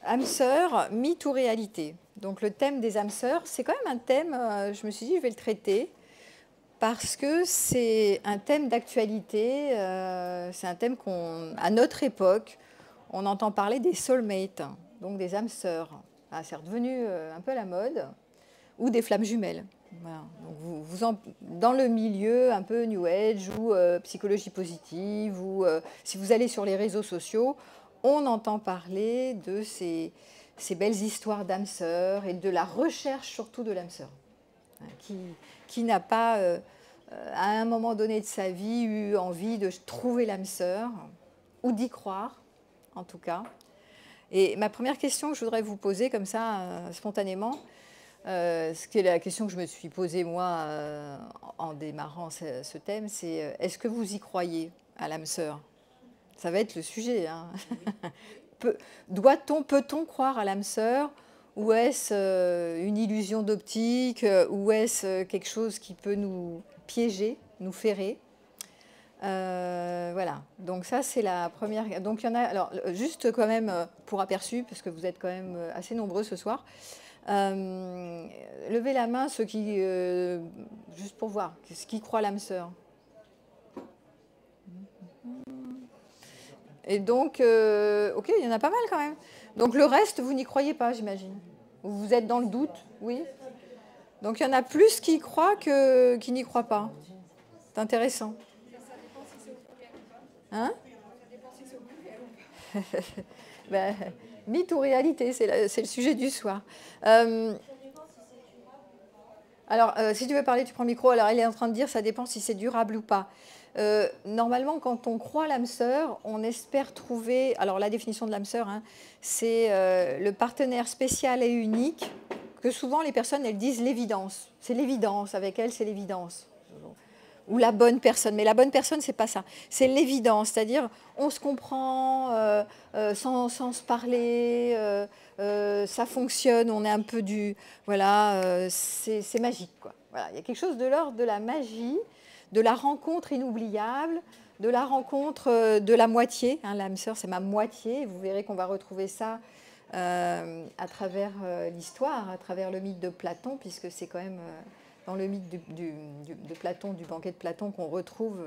âmes sœurs, mythe ou réalité. Donc le thème des âmes sœurs, c'est quand même un thème, je me suis dit je vais le traiter, parce que c'est un thème d'actualité, c'est un thème qu'à notre époque, on entend parler des soulmates, donc des âmes sœurs. Ah, c'est redevenu un peu à la mode, ou des flammes jumelles. Voilà. Donc dans le milieu un peu New Age ou psychologie positive, ou si vous allez sur les réseaux sociaux, on entend parler de ces belles histoires d'âmes sœurs et de la recherche surtout de l'âme sœur, hein, qui n'a pas, à un moment donné de sa vie, eu envie de trouver l'âme sœur, ou d'y croire, en tout cas. Et ma première question que je voudrais vous poser, comme ça, spontanément, ce qui est la question que je me suis posée, moi, en démarrant ce thème, c'est est-ce que vous y croyez à l'âme sœur? Ça va être le sujet, hein. Peut-on croire à l'âme sœur? Ou est-ce une illusion d'optique? Ou est-ce quelque chose qui peut nous piéger, nous ferrer? Voilà, donc ça c'est la première. Donc il y en a, alors juste quand même pour aperçu, parce que vous êtes quand même assez nombreux ce soir, levez la main ceux qui, juste pour voir, ce qui croient l'âme sœur. Et donc, ok, il y en a pas mal quand même. Donc le reste, vous n'y croyez pas, j'imagine. Vous êtes dans le doute, oui. Donc il y en a plus qui y croient que qui n'y croient pas. C'est intéressant. Hein? Ben, mythe ou réalité, c'est le sujet du soir. Alors, si tu veux parler, tu prends le micro. Alors, elle est en train de dire, ça dépend si c'est durable ou pas. Normalement, quand on croit l'âme sœur, on espère trouver... Alors, la définition de l'âme sœur, hein, c'est le partenaire spécial et unique, que souvent les personnes, elles disent l'évidence. C'est l'évidence, avec elle, c'est l'évidence. Ou la bonne personne. Mais la bonne personne, c'est pas ça. C'est l'évidence, c'est-à-dire on se comprend sans se parler, ça fonctionne, on est un peu du... Voilà, c'est magique, quoi. Voilà, il y a quelque chose de l'ordre de la magie, de la rencontre inoubliable, de la rencontre de la moitié. Hein, l'âme sœur, c'est ma moitié. Vous verrez qu'on va retrouver ça à travers l'histoire, à travers le mythe de Platon, puisque c'est quand même... dans le mythe de Platon, du banquet de Platon, qu'on retrouve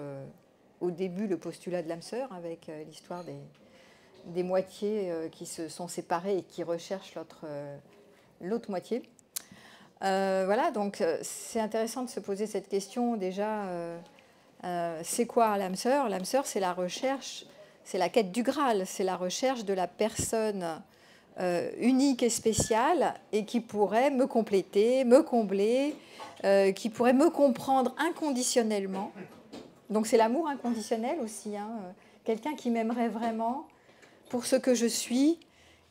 au début le postulat de l'âme sœur, avec l'histoire des moitiés qui se sont séparées et qui recherchent l'autre moitié. Voilà, donc c'est intéressant de se poser cette question. Déjà, c'est quoi l'âme sœur? L'âme sœur, c'est la recherche, c'est la quête du Graal, c'est la recherche de la personne unique et spéciale et qui pourrait me compléter, me combler, qui pourrait me comprendre inconditionnellement. Donc c'est l'amour inconditionnel aussi, hein, quelqu'un qui m'aimerait vraiment pour ce que je suis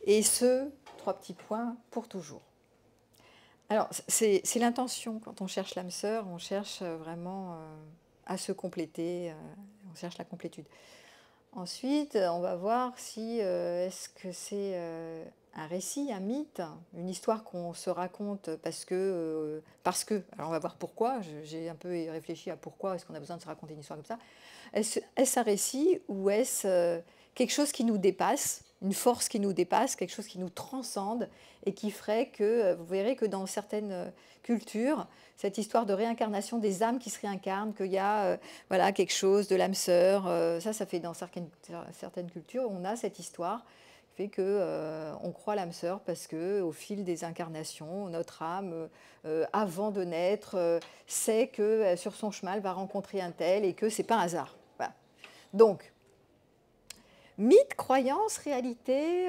et ce, 3 petits points, pour toujours. Alors c'est l'intention, quand on cherche l'âme sœur, on cherche vraiment à se compléter, on cherche la complétude. Ensuite, on va voir si est-ce que c'est un récit, un mythe, une histoire qu'on se raconte parce que, alors on va voir pourquoi, j'ai un peu réfléchi à pourquoi est-ce qu'on a besoin de se raconter une histoire comme ça. Est-ce un récit ou est-ce quelque chose qui nous dépasse, une force qui nous dépasse, quelque chose qui nous transcende et qui ferait que, vous verrez que dans certaines cultures, cette histoire de réincarnation des âmes qui se réincarnent, qu'il y a voilà, quelque chose de l'âme sœur, ça fait dans certaines cultures, on a cette histoire qui fait qu'on croit l'âme sœur parce qu'au fil des incarnations, notre âme, avant de naître, sait que sur son chemin, elle va rencontrer un tel et que ce n'est pas un hasard. Voilà. Donc, mythe, croyance, réalité,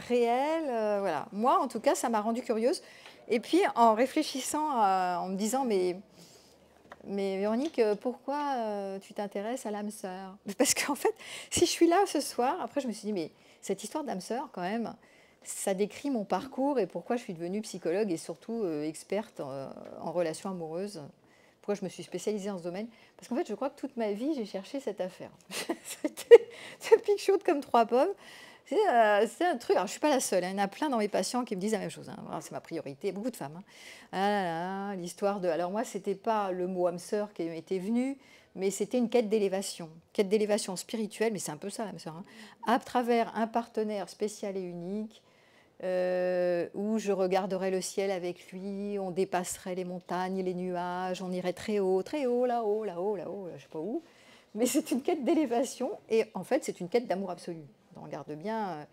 réel, voilà. Moi, en tout cas, ça m'a rendue curieuse. Et puis, en réfléchissant, en me disant, mais Véronique, pourquoi tu t'intéresses à l'âme sœur? Parce qu'en fait, si je suis là ce soir, après, je me suis dit, mais cette histoire d'âme sœur, quand même, ça décrit mon parcours et pourquoi je suis devenue psychologue et surtout experte en relations amoureuses. Pourquoi je me suis spécialisée dans ce domaine? Parce qu'en fait, je crois que toute ma vie, j'ai cherché cette affaire. C'était pique chaude comme 3 pommes. C'est un truc, alors je ne suis pas la seule, hein, il y en a plein dans mes patients qui me disent la même chose. Hein. C'est ma priorité, beaucoup de femmes. Hein. Ah là là, l'histoire de... Alors moi, ce n'était pas le mot âme sœur qui m'était venu, mais c'était une quête d'élévation spirituelle, mais c'est un peu ça, l'âme sœur, hein, à travers un partenaire spécial et unique, où je regarderais le ciel avec lui, on dépasserait les montagnes, les nuages, on irait très haut, là-haut, là-haut, là-haut, je ne sais pas où. Mais c'est une quête d'élévation, et en fait, c'est une quête d'amour absolu. On regarde bien.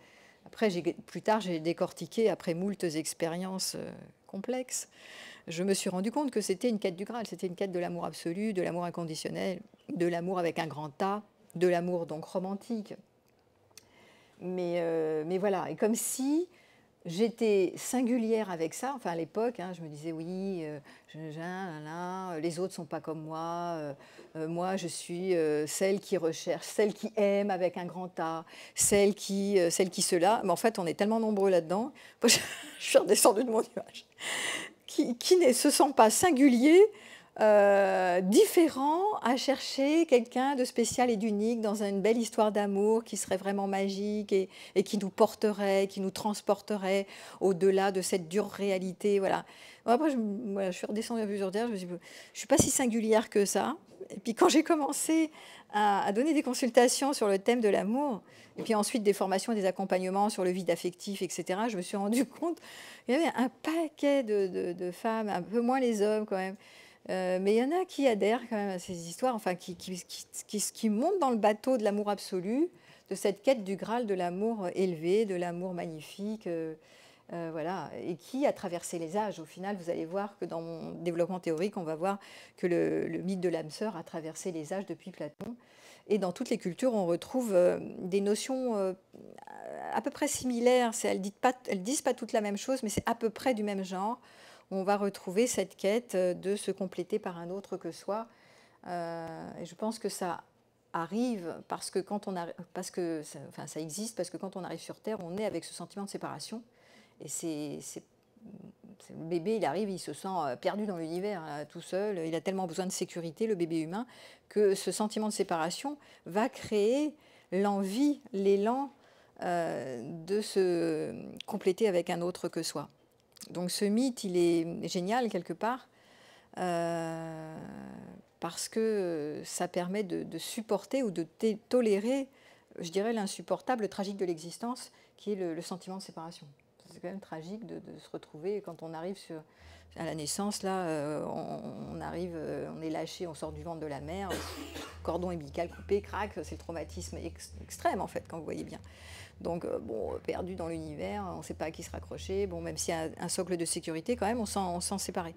Après, plus tard, j'ai décortiqué, après moultes expériences complexes, je me suis rendu compte que c'était une quête du Graal, c'était une quête de l'amour absolu, de l'amour inconditionnel, de l'amour avec un grand A, de l'amour donc romantique. Mais voilà, et comme si j'étais singulière avec ça, enfin à l'époque, hein, je me disais oui, les autres ne sont pas comme moi je suis celle qui recherche, celle qui aime avec un grand A, celle qui cela. Mais en fait, on est tellement nombreux là-dedans, je suis redescendue de mon nuage, qui ne se sent pas singulier, différent, à chercher quelqu'un de spécial et d'unique dans une belle histoire d'amour qui serait vraiment magique et qui nous porterait, qui nous transporterait au-delà de cette dure réalité. Voilà. Bon, après, je suis redescendue à plusieurs terres, je me suis dit, je ne suis pas si singulière que ça. Et puis quand j'ai commencé à donner des consultations sur le thème de l'amour, et puis ensuite des formations et des accompagnements sur le vide affectif, etc., je me suis rendu compte qu'il y avait un paquet de femmes, un peu moins les hommes quand même, mais il y en a qui adhèrent quand même à ces histoires, enfin qui montent dans le bateau de l'amour absolu, de cette quête du Graal, de l'amour élevé, de l'amour magnifique, voilà, et qui a traversé les âges. Au final, vous allez voir que dans mon développement théorique, on va voir que le mythe de l'âme sœur a traversé les âges depuis Platon. Et dans toutes les cultures, on retrouve des notions à peu près similaires. Elles ne disent pas toutes la même chose, mais c'est à peu près du même genre. On va retrouver cette quête de se compléter par un autre que soi. Et je pense que ça arrive parce que ça existe, parce que quand on arrive sur Terre, on est avec ce sentiment de séparation. Et le bébé, il arrive, il se sent perdu dans l'univers, tout seul. Il a tellement besoin de sécurité, le bébé humain, que ce sentiment de séparation va créer l'envie, l'élan de se compléter avec un autre que soi. Donc ce mythe, il est génial quelque part, parce que ça permet de supporter ou de tolérer, je dirais, l'insupportable, le tragique de l'existence, qui est le sentiment de séparation. C'est quand même tragique de se retrouver quand on arrive à la naissance, là, on arrive, on est lâché, on sort du ventre de la mère, cordon ombilical coupé, crac, c'est le traumatisme extrême en fait, quand vous voyez bien. Donc, perdu dans l'univers, on ne sait pas à qui se raccrocher. Bon, même s'il y a un socle de sécurité, quand même, on sent séparé.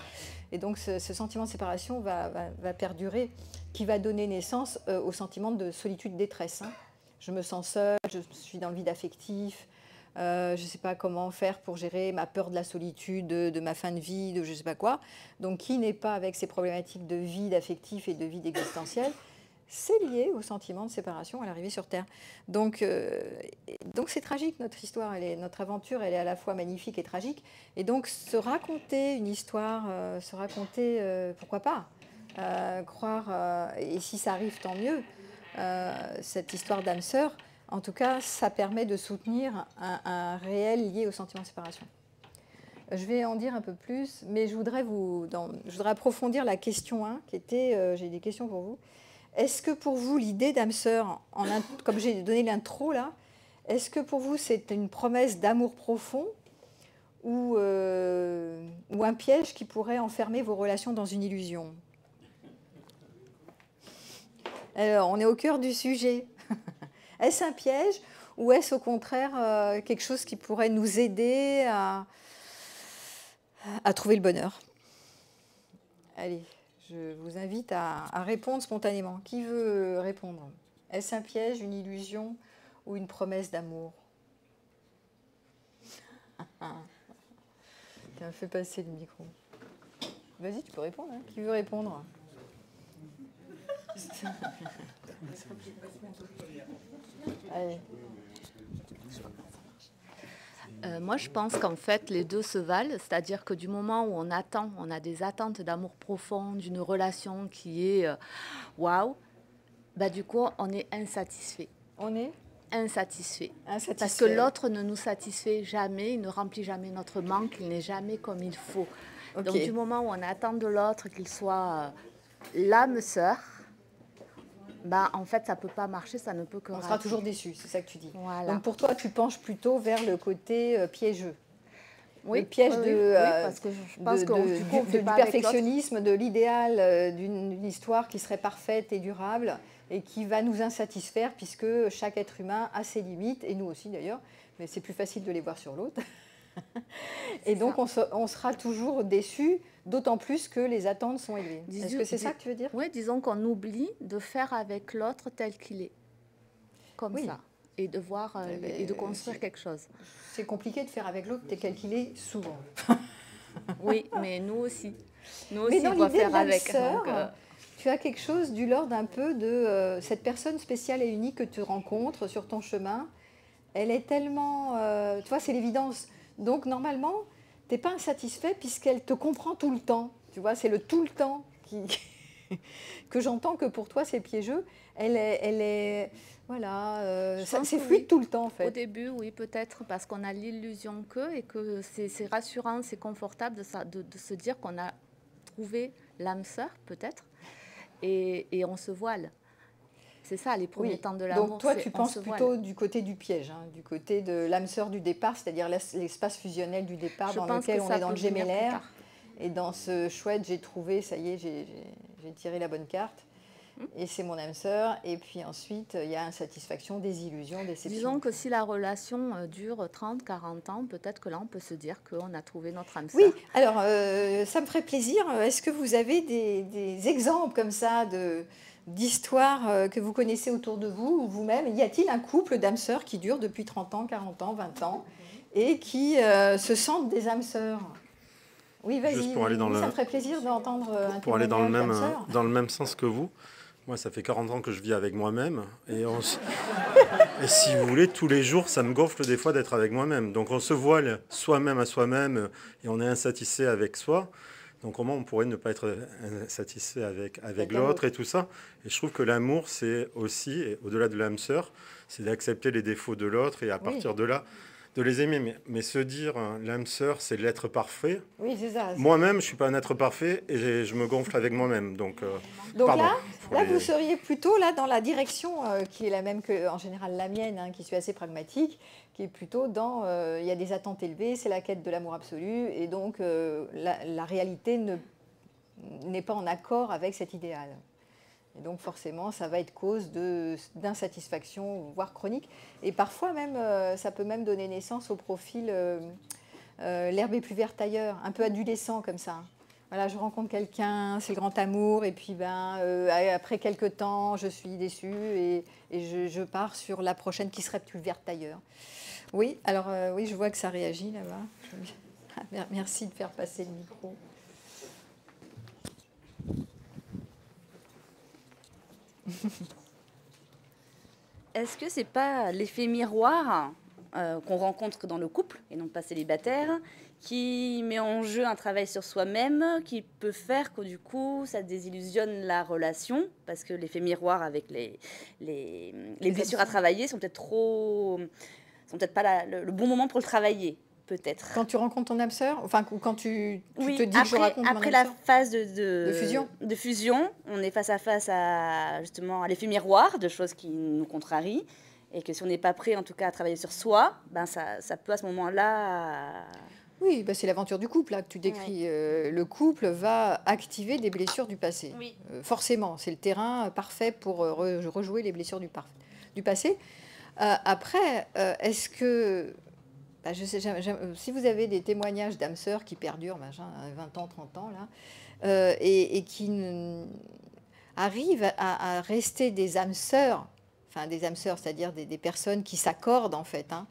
Et donc, ce sentiment de séparation va perdurer, qui va donner naissance au sentiment de solitude, détresse. Hein. Je me sens seule, je suis dans le vide affectif, je ne sais pas comment faire pour gérer ma peur de la solitude, de ma fin de vie, de je ne sais pas quoi. Donc, qui n'est pas avec ces problématiques de vide affectif et de vide existentiel ? C'est lié au sentiment de séparation à l'arrivée sur Terre. Donc c'est tragique, notre histoire, notre aventure, elle est à la fois magnifique et tragique. Et donc se raconter une histoire, pourquoi pas, croire, et si ça arrive, tant mieux, cette histoire d'âme sœur, en tout cas, ça permet de soutenir un réel lié au sentiment de séparation. Je vais en dire un peu plus, mais je voudrais approfondir la question 1, qui était, j'ai des questions pour vous. Est-ce que pour vous, l'idée d'âme sœur, comme j'ai donné l'intro là, est-ce que pour vous c'est une promesse d'amour profond ou un piège qui pourrait enfermer vos relations dans une illusion ? Alors, on est au cœur du sujet. Est-ce un piège ou est-ce au contraire quelque chose qui pourrait nous aider à trouver le bonheur ? Allez. Je vous invite à répondre spontanément. Qui veut répondre ? Est-ce un piège, une illusion ou une promesse d'amour ? Tiens, fais passer le micro. Vas-y, tu peux répondre. Hein. Qui veut répondre ? Allez. Moi, je pense qu'en fait, les deux se valent. C'est-à-dire que du moment où on a des attentes d'amour profond, d'une relation qui est waouh, bah, du coup, on est insatisfait. On est insatisfait. Parce que l'autre ne nous satisfait jamais, il ne remplit jamais notre manque, il n'est jamais comme il faut. Okay. Donc, du moment où on attend de l'autre qu'il soit l'âme sœur, Ben, en fait, ça ne peut pas marcher, ça ne peut que On rater. sera toujours déçu, c'est ça que tu dis. Voilà. Donc pour toi, tu penches plutôt vers le côté piégeux. Oui, Le piège oui, parce que je pense que du coup, on fait du pas avec l'autre. perfectionnisme, de l'idéal d'une histoire qui serait parfaite et durable et qui va nous insatisfaire puisque chaque être humain a ses limites, et nous aussi d'ailleurs, mais c'est plus facile de les voir sur l'autre. Et donc on sera toujours déçu, d'autant plus que les attentes sont élevées. Est-ce que c'est ça que tu veux dire? Oui, disons qu'on oublie de faire avec l'autre tel qu'il est, comme ça, et de voir et de construire quelque chose. C'est compliqué de faire avec l'autre tel qu'il est souvent. Oui, mais nous aussi. Nous Mais aussi, dans on doit l'idée faire de avec. l'âme sœur, tu as quelque chose du l'ordre un peu de cette personne spéciale et unique que tu rencontres sur ton chemin. Elle est tellement... tu vois, c'est l'évidence. Donc, normalement, tu n'es pas insatisfait puisqu'elle te comprend tout le temps. Tu vois, c'est le tout le temps que j'entends que pour toi, c'est piégeux. Elle est voilà, c'est fluide tout le temps, en fait. Au début, oui, peut-être, parce qu'on a l'illusion et que c'est rassurant, c'est confortable de se dire qu'on a trouvé l'âme sœur, peut-être, et on se voile. C'est ça, les premiers temps de l'amour. Donc toi, tu penses plutôt du côté du piège, hein, du côté de l'âme sœur du départ, c'est-à-dire l'espace fusionnel du départ dans lequel on est dans le gémellaire. Et dans ce chouette, j'ai trouvé, ça y est, j'ai tiré la bonne carte. Et c'est mon âme sœur. Et puis ensuite, il y a insatisfaction, désillusion, déception. Disons que si la relation dure 30, 40 ans, peut-être que là, on peut se dire qu'on a trouvé notre âme sœur. Oui, alors ça me ferait plaisir. Est-ce que vous avez des exemples comme ça d'histoires que vous connaissez autour de vous ou vous-même? Y a-t-il un couple d'âmes sœurs qui dure depuis 30 ans, 40 ans, 20 ans et qui se sentent des âmes sœurs? Oui, vas-y, ça me ferait plaisir d'entendre un pour aller témoignage dans le même sens que vous. Moi, ça fait 40 ans que je vis avec moi-même. Et si vous voulez, tous les jours, ça me gonfle des fois d'être avec moi-même. Donc on se voile soi-même à soi-même et on est insatisfait avec soi. Donc comment on pourrait ne pas être satisfait avec l'autre et tout ça? Et je trouve que l'amour, c'est aussi, et au-delà de l'âme sœur, c'est d'accepter les défauts de l'autre et à partir de là, de les aimer. Mais se dire, l'âme sœur, c'est l'être parfait. Oui, c'est ça. Moi-même, je ne suis pas un être parfait et je me gonfle avec moi-même. Donc pardon, là vous seriez plutôt là, dans la direction qui est la même qu'en général la mienne, hein, qui suis assez pragmatique, qui est plutôt dans il y a des attentes élevées, c'est la quête de l'amour absolu, et donc la réalité n'est pas en accord avec cet idéal. Et donc forcément, ça va être cause d'insatisfaction, voire chronique. Et parfois même, ça peut même donner naissance au profil l'herbe est plus verte ailleurs, un peu adolescent comme ça. Voilà, je rencontre quelqu'un, c'est le grand amour, et puis après quelques temps, je suis déçue et je pars sur la prochaine qui serait plus verte ailleurs. Oui, alors oui, je vois que ça réagit là-bas. Merci de faire passer le micro. Est-ce que c'est pas l'effet miroir qu'on rencontre dans le couple, et non pas célibataire, qui met en jeu un travail sur soi-même, qui peut faire que du coup ça désillusionne la relation, parce que l'effet miroir avec les blessures à travailler sont peut-être pas le bon moment pour le travailler. Peut-être. Quand tu rencontres ton âme sœur, enfin quand tu te dis que je raconte après la phase de fusion, on est face à face à justement à l'effet miroir de choses qui nous contrarient, et que si on n'est pas prêt en tout cas à travailler sur soi, ben ça peut à ce moment-là. Oui, ben c'est l'aventure du couple là, que tu décris. Ouais. Le couple va activer des blessures du passé. Oui. Forcément, c'est le terrain parfait pour rejouer les blessures du passé. Après, est-ce que... je sais, si vous avez des témoignages d'âmes sœurs qui perdurent 20 ans, 30 ans, là, et qui arrivent à rester des âmes sœurs, enfin des âmes sœurs, c'est-à-dire des personnes qui s'accordent en fait, hein,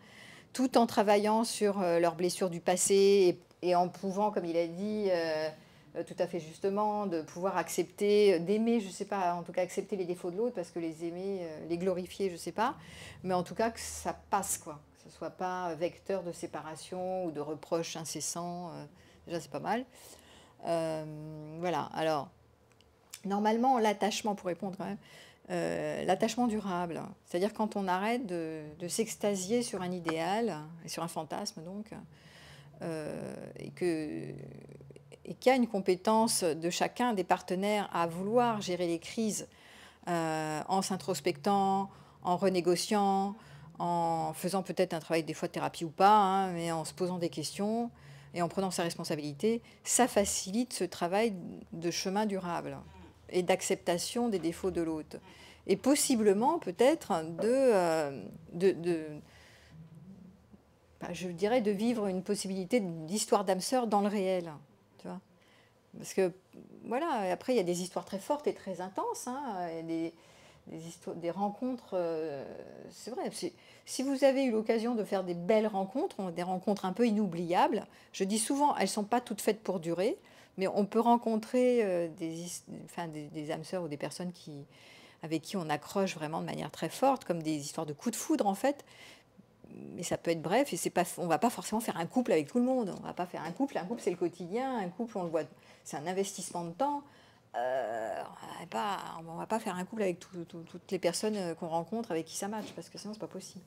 tout en travaillant sur leurs blessures du passé et en pouvant, comme il a dit, tout à fait justement, de pouvoir accepter, d'aimer, je ne sais pas, en tout cas accepter les défauts de l'autre, parce que les aimer, les glorifier, je ne sais pas, mais en tout cas que ça passe, quoi. Que ce ne soit pas vecteur de séparation ou de reproches incessants, déjà c'est pas mal. Voilà, alors, normalement, l'attachement, pour répondre quand même, l'attachement durable, c'est-à-dire quand on arrête de s'extasier sur un idéal, et sur un fantasme donc, et qu'il y a une compétence de chacun des partenaires à vouloir gérer les crises en s'introspectant, en renégociant, en faisant peut-être un travail des fois de thérapie ou pas, hein, mais en se posant des questions et en prenant sa responsabilité, ça facilite ce travail de chemin durable et d'acceptation des défauts de l'autre. Et possiblement peut-être je dirais de vivre une possibilité d'histoire d'âme sœur dans le réel. Tu vois, parce que voilà, après il y a des histoires très fortes et très intenses, hein, il y a des rencontres, c'est vrai. Si vous avez eu l'occasion de faire des belles rencontres, des rencontres un peu inoubliables, je dis souvent, elles ne sont pas toutes faites pour durer, mais on peut rencontrer des âmes sœurs ou des personnes avec qui on accroche vraiment de manière très forte, comme des histoires de coups de foudre en fait. Mais ça peut être bref, et on ne va pas forcément faire un couple avec tout le monde. On ne va pas faire un couple c'est le quotidien, un couple on le voit, c'est un investissement de temps. On ne va pas faire un couple avec toutes les personnes qu'on rencontre avec qui ça match, parce que sinon c'est pas possible.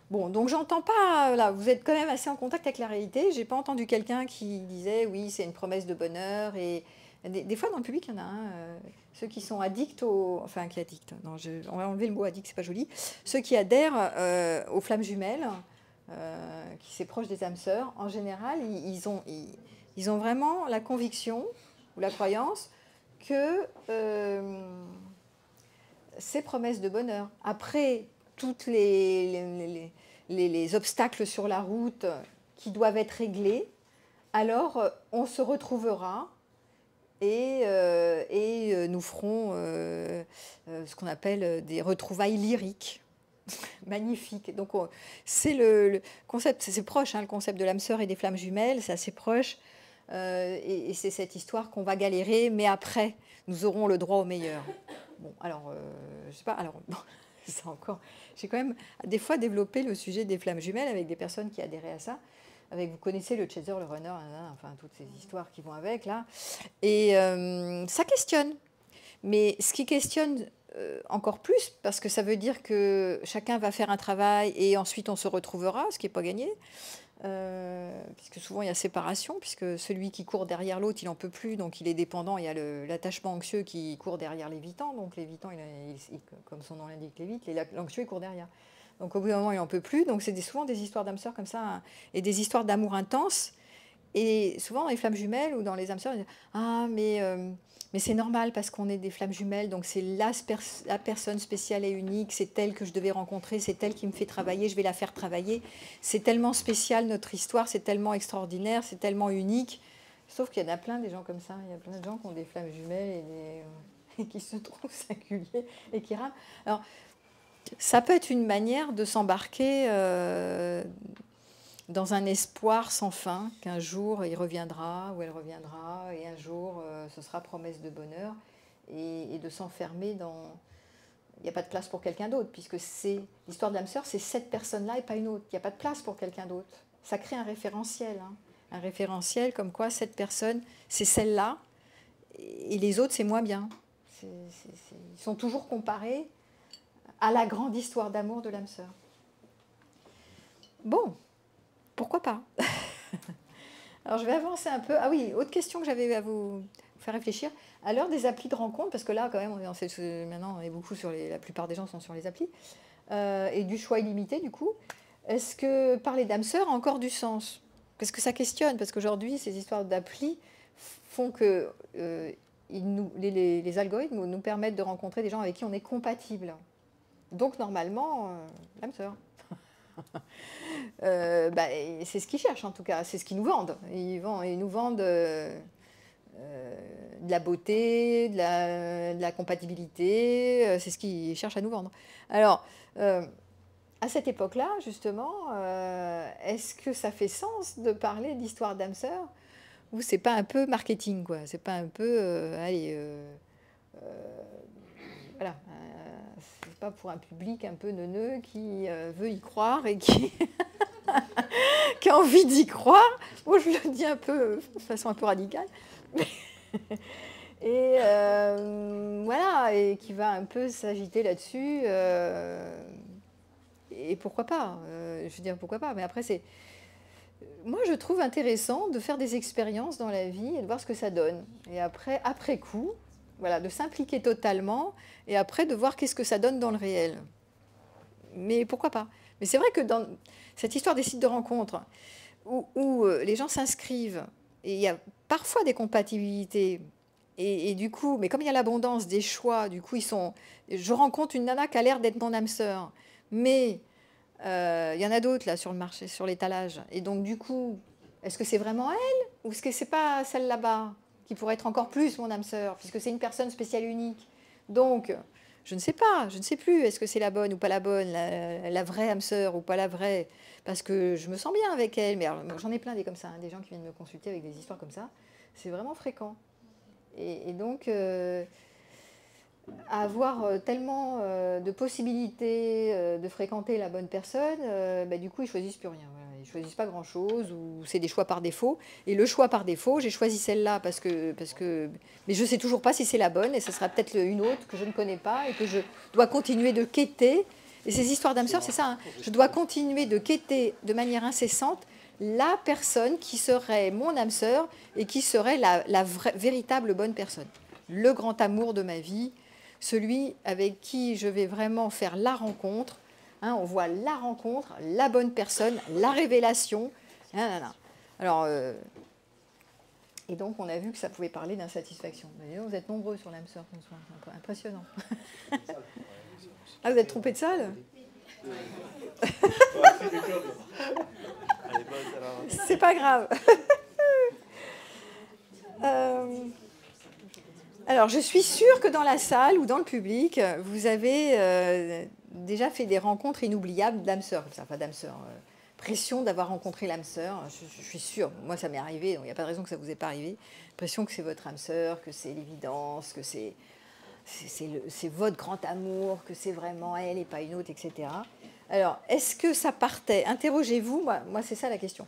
Bon, donc j'entends pas, là, vous êtes quand même assez en contact avec la réalité. J'ai pas entendu quelqu'un qui disait oui, c'est une promesse de bonheur. Et des fois dans le public, il y en a un, ceux qui sont addicts on va enlever le mot addict, c'est pas joli. Ceux qui adhèrent aux flammes jumelles, qui s'approchent des âmes sœurs, en général, ils ont vraiment la conviction ou la croyance que c'est promesse de bonheur. Après toutes les obstacles sur la route qui doivent être réglés, alors on se retrouvera et nous ferons ce qu'on appelle des retrouvailles lyriques. Magnifique. Donc c'est le concept, c'est proche, hein, le concept de l'âme sœur et des flammes jumelles, c'est assez proche. Et c'est cette histoire qu'on va galérer, mais après, nous aurons le droit au meilleur. Bon, alors, je sais pas, alors, bon, ça encore, j'ai quand même des fois développé le sujet des flammes jumelles avec des personnes qui adhéraient à ça. Vous connaissez le chaser, le runner, enfin, toutes ces histoires qui vont avec, là. Et ça questionne. Mais ce qui questionne encore plus, parce que ça veut dire que chacun va faire un travail et ensuite on se retrouvera, ce qui n'est pas gagné. Puisque souvent il y a séparation, puisque celui qui court derrière l'autre, il n'en peut plus, donc il est dépendant. Il y a l'attachement anxieux qui court derrière l'évitant, donc l'évitant, comme son nom l'indique, l'évite, l'anxieux, il court derrière. Donc au bout d'un moment, il n'en peut plus. Donc c'est souvent des histoires d'âmes sœurs comme ça, hein, et des histoires d'amour intense. Et souvent dans les flammes jumelles ou dans les âmes sœurs, ils disent « Ah, mais c'est normal parce qu'on est des flammes jumelles, donc c'est la personne spéciale et unique, c'est elle que je devais rencontrer, c'est elle qui me fait travailler, je vais la faire travailler. C'est tellement spécial notre histoire, c'est tellement extraordinaire, c'est tellement unique. » Sauf qu'il y en a plein des gens comme ça, il y a plein de gens qui ont des flammes jumelles et qui se trouvent singuliers et qui rament. Alors, ça peut être une manière de s'embarquer dans un espoir sans fin, qu'un jour il reviendra ou elle reviendra, et un jour ce sera promesse de bonheur, et de s'enfermer dans... Il n'y a pas de place pour quelqu'un d'autre, puisque l'histoire de l'âme sœur, c'est cette personne-là et pas une autre. Il n'y a pas de place pour quelqu'un d'autre. Ça crée un référentiel, hein. Un référentiel comme quoi cette personne, c'est celle-là, et les autres, c'est moins bien. Ils sont toujours comparés à la grande histoire d'amour de l'âme sœur. Bon, pourquoi pas? Alors je vais avancer un peu. Ah oui, autre question que j'avais à vous faire réfléchir. À l'heure des applis de rencontre, parce que là quand même, maintenant on est beaucoup la plupart des gens sont sur les applis, et du choix illimité du coup, est-ce que parler d'âme sœur a encore du sens? Parce que ça questionne, parce qu'aujourd'hui ces histoires d'applis font que les algorithmes nous permettent de rencontrer des gens avec qui on est compatible. Donc normalement, l'âme sœur. C'est ce qu'ils cherchent en tout cas, c'est ce qu'ils nous vendent. Ils nous vendent de la beauté, de la compatibilité, c'est ce qu'ils cherchent à nous vendre. Alors, à cette époque-là, justement, est-ce que ça fait sens de parler d'histoire d'âme sœur, ou c'est pas un peu marketing, quoi? C'est pas un peu, voilà. C'est pas pour un public un peu neuneux qui veut y croire et qui qui a envie d'y croire. Moi, je le dis un peu de façon un peu radicale. Et voilà, et qui va un peu s'agiter là-dessus. Et pourquoi pas? Je veux dire, pourquoi pas? Mais après, moi, je trouve intéressant de faire des expériences dans la vie et de voir ce que ça donne. Et après coup, Voilà, de s'impliquer totalement et après de voir qu'est-ce que ça donne dans le réel. Mais pourquoi pas? Mais c'est vrai que dans cette histoire des sites de rencontres, où les gens s'inscrivent, et il y a parfois des compatibilités, et du coup, mais comme il y a l'abondance des choix, du coup, je rencontre une nana qui a l'air d'être mon âme sœur, mais il y en a d'autres là sur le marché, sur l'étalage, et donc du coup, est-ce que c'est vraiment elle, ou est-ce que c'est pas celle là-bas qui pourrait être encore plus mon âme sœur, puisque c'est une personne spéciale unique. Donc, je ne sais pas, je ne sais plus, est-ce que c'est la bonne ou pas la bonne, la vraie âme sœur ou pas la vraie, parce que je me sens bien avec elle. Mais j'en ai plein des comme ça, hein, des gens qui viennent me consulter avec des histoires comme ça. C'est vraiment fréquent. Et donc, avoir tellement de possibilités de fréquenter la bonne personne, du coup, ils choisissent plus rien. Voilà. Ils choisissent pas grand-chose, ou c'est des choix par défaut. Et le choix par défaut, j'ai choisi celle-là parce que, mais je sais toujours pas si c'est la bonne, et ce sera peut-être une autre que je ne connais pas et que je dois continuer de quêter. Et ces histoires d'âme sœur, c'est ça. Hein. Je dois continuer de quêter de manière incessante la personne qui serait mon âme sœur et qui serait la véritable bonne personne. Le grand amour de ma vie, celui avec qui je vais vraiment faire la rencontre. Hein, on voit la rencontre, la bonne personne, la révélation. Alors, et donc, on a vu que ça pouvait parler d'insatisfaction. Vous êtes nombreux sur l'âme sœur ce soir, c'est impressionnant. Ah, vous êtes trompé de salle? C'est pas grave. Alors, je suis sûre que dans la salle ou dans le public, vous avez déjà fait des rencontres inoubliables d'âme sœur. Enfin, pas d'âme sœur. Pression d'avoir rencontré l'âme sœur. Je suis sûre. Moi, ça m'est arrivé, donc il n'y a pas de raison que ça ne vous ait pas arrivé. Pression que c'est votre âme sœur, que c'est l'évidence, que c'est votre grand amour, que c'est vraiment elle et pas une autre, etc. Alors, est-ce que ça partait? Interrogez-vous. Moi, c'est ça la question.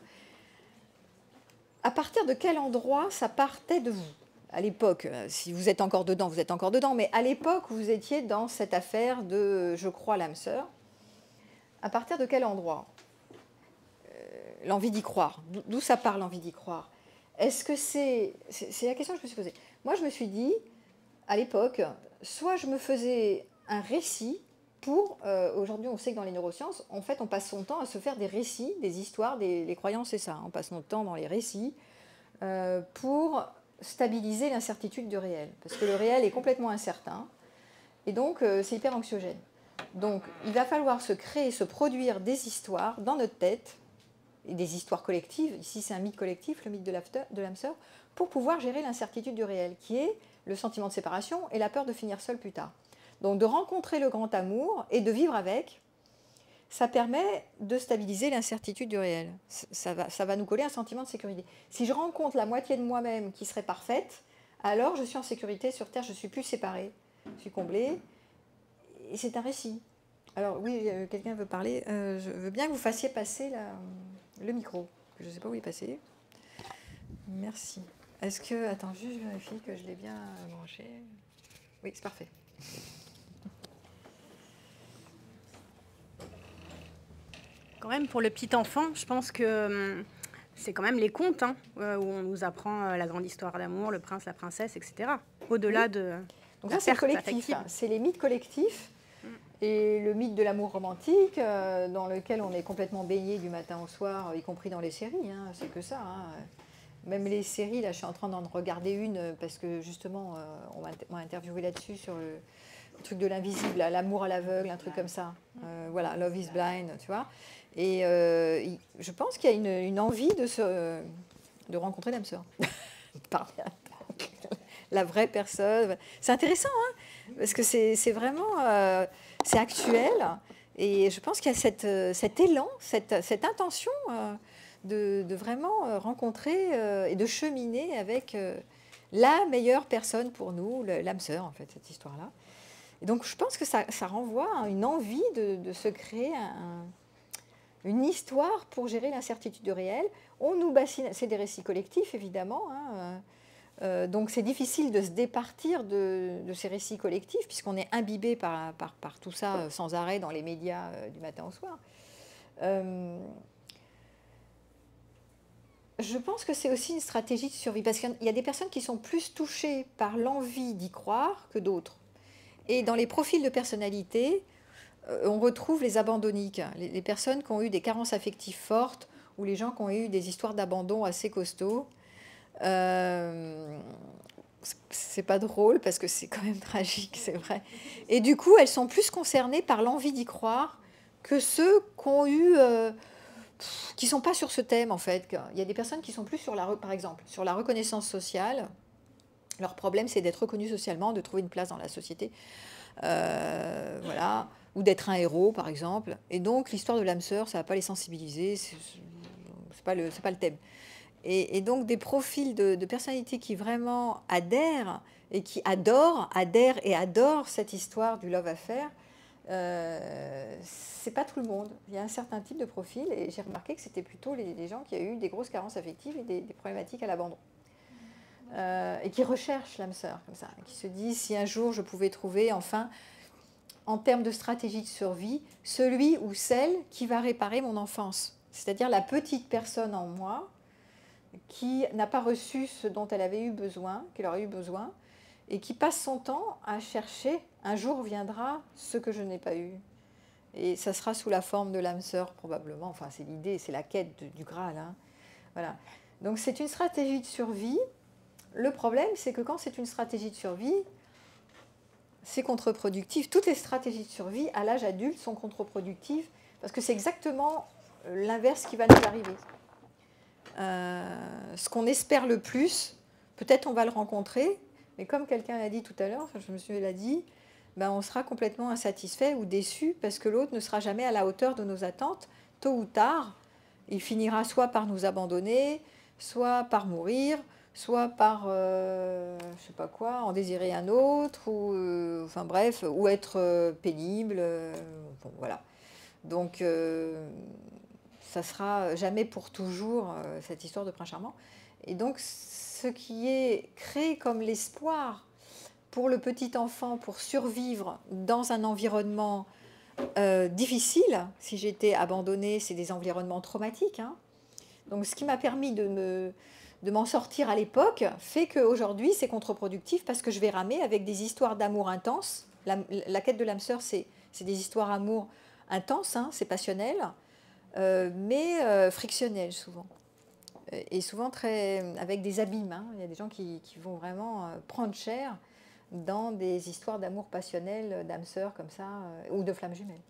À partir de quel endroit ça partait de vous? À l'époque, si vous êtes encore dedans, vous êtes encore dedans, mais à l'époque, vous étiez dans cette affaire de « je crois l'âme sœur ». À partir de quel endroit? L'envie d'y croire. D'où ça part l'envie d'y croire? Est-ce que c'est la question que je me suis posée. Moi, je me suis dit, à l'époque, soit je me faisais un récit pour... aujourd'hui, on sait que dans les neurosciences, en fait, on passe son temps à se faire des récits, des histoires, les croyances, c'est ça. On passe notre temps dans les récits pour stabiliser l'incertitude du réel. Parce que le réel est complètement incertain. Et donc, c'est hyper anxiogène. Donc, il va falloir se créer, se produire des histoires dans notre tête, et des histoires collectives. Ici, c'est un mythe collectif, le mythe de l'âme sœur, pour pouvoir gérer l'incertitude du réel, qui est le sentiment de séparation et la peur de finir seul plus tard. Donc, de rencontrer le grand amour et de vivre avec, ça permet de stabiliser l'incertitude du réel. Ça va nous coller un sentiment de sécurité. Si je rencontre la moitié de moi-même qui serait parfaite, alors je suis en sécurité sur Terre, je ne suis plus séparée, je suis comblée. Et c'est un récit. Alors oui, quelqu'un veut parler. Je veux bien que vous fassiez passer le micro. Je ne sais pas où il est passé. Merci. Est-ce que... Attends, juste je vérifie que je l'ai bien branché. Oui, c'est parfait. Quand même, pour le petit enfant, je pense que c'est quand même les contes où on nous apprend la grande histoire d'amour, le prince, la princesse, etc. Au-delà de... Donc ça, c'est collectif. C'est les mythes collectifs et le mythe de l'amour romantique dans lequel on est complètement baigné du matin au soir, y compris dans les séries. Hein, c'est que ça. Hein. Même les séries, là, je suis en train d'en regarder une parce que justement, on m'a interviewé là-dessus sur le truc de l'invisible, l'amour à l'aveugle, un truc comme ça. Voilà, Love is Blind, tu vois. Et je pense qu'il y a une envie de rencontrer l'âme sœur. La vraie personne. C'est intéressant, hein, parce que c'est vraiment... c'est actuel. Et je pense qu'il y a cet élan, cette intention de vraiment rencontrer et de cheminer avec la meilleure personne pour nous, l'âme sœur, en fait, cette histoire-là. Et donc, je pense que ça renvoie à une envie de se créer une histoire pour gérer l'incertitude du réel. On nous bassine, c'est des récits collectifs, évidemment. Hein, donc, c'est difficile de se départir de ces récits collectifs, puisqu'on est imbibé par tout ça sans arrêt dans les médias du matin au soir. Je Je pense que c'est aussi une stratégie de survie, parce qu'il y a des personnes qui sont plus touchées par l'envie d'y croire que d'autres. Et dans les profils de personnalité, on retrouve les abandonniques, les personnes qui ont eu des carences affectives fortes, ou les gens qui ont eu des histoires d'abandon assez costauds. C'est pas drôle, parce que c'est quand même tragique, c'est vrai. Et du coup, elles sont plus concernées par l'envie d'y croire que ceux qui ont eu... qui ne sont pas sur ce thème, en fait. Il y a des personnes qui sont plus sur par exemple, sur la reconnaissance sociale. Leur problème, c'est d'être reconnu socialement, de trouver une place dans la société, voilà, ou d'être un héros, par exemple. Et donc, l'histoire de l'âme sœur, ça ne va pas les sensibiliser, c'est pas le thème. Et donc, des profils de personnalités qui vraiment adhèrent et qui adhèrent et adorent cette histoire du love affair, c'est pas tout le monde. Il y a un certain type de profil, et j'ai remarqué que c'était plutôt les gens qui ont eu des grosses carences affectives et des problématiques à l'abandon. Et qui recherchent l'âme sœur, comme ça, qui se disent si un jour je pouvais trouver, enfin, en termes de stratégie de survie, celui ou celle qui va réparer mon enfance. C'est-à-dire la petite personne en moi qui n'a pas reçu ce dont elle avait eu besoin, qu'elle aurait eu besoin, et qui passe son temps à chercher, un jour viendra, ce que je n'ai pas eu. Et ça sera sous la forme de l'âme sœur, probablement. Enfin, c'est l'idée, c'est la quête du Graal. Hein. Voilà. Donc, c'est une stratégie de survie. Le problème, c'est que quand c'est une stratégie de survie, c'est contre-productif. Toutes les stratégies de survie, à l'âge adulte, sont contre-productives, parce que c'est exactement l'inverse qui va nous arriver. Ce qu'on espère le plus, peut-être on va le rencontrer, mais comme quelqu'un l'a dit tout à l'heure, enfin, je me suis dit, ben on sera complètement insatisfait ou déçu parce que l'autre ne sera jamais à la hauteur de nos attentes. Tôt ou tard, il finira soit par nous abandonner, soit par mourir, soit par, je sais pas quoi, en désirer un autre, ou, enfin bref, ou être pénible. Bon, voilà. Donc, ça sera jamais pour toujours cette histoire de prince charmant. Et donc, ce qui est créé comme l'espoir pour le petit enfant pour survivre dans un environnement difficile, si j'étais abandonnée, c'est des environnements traumatiques. Hein. Donc, ce qui m'a permis de m'en sortir à l'époque fait qu'aujourd'hui, c'est contre-productif parce que je vais ramer avec des histoires d'amour intenses. La quête de l'âme sœur, c'est des histoires d'amour intenses, hein, c'est passionnel, mais frictionnel souvent. Et souvent avec des abîmes. Hein. Il y a des gens qui vont vraiment prendre cher dans des histoires d'amour passionnel, d'âme sœur comme ça, ou de flammes jumelles.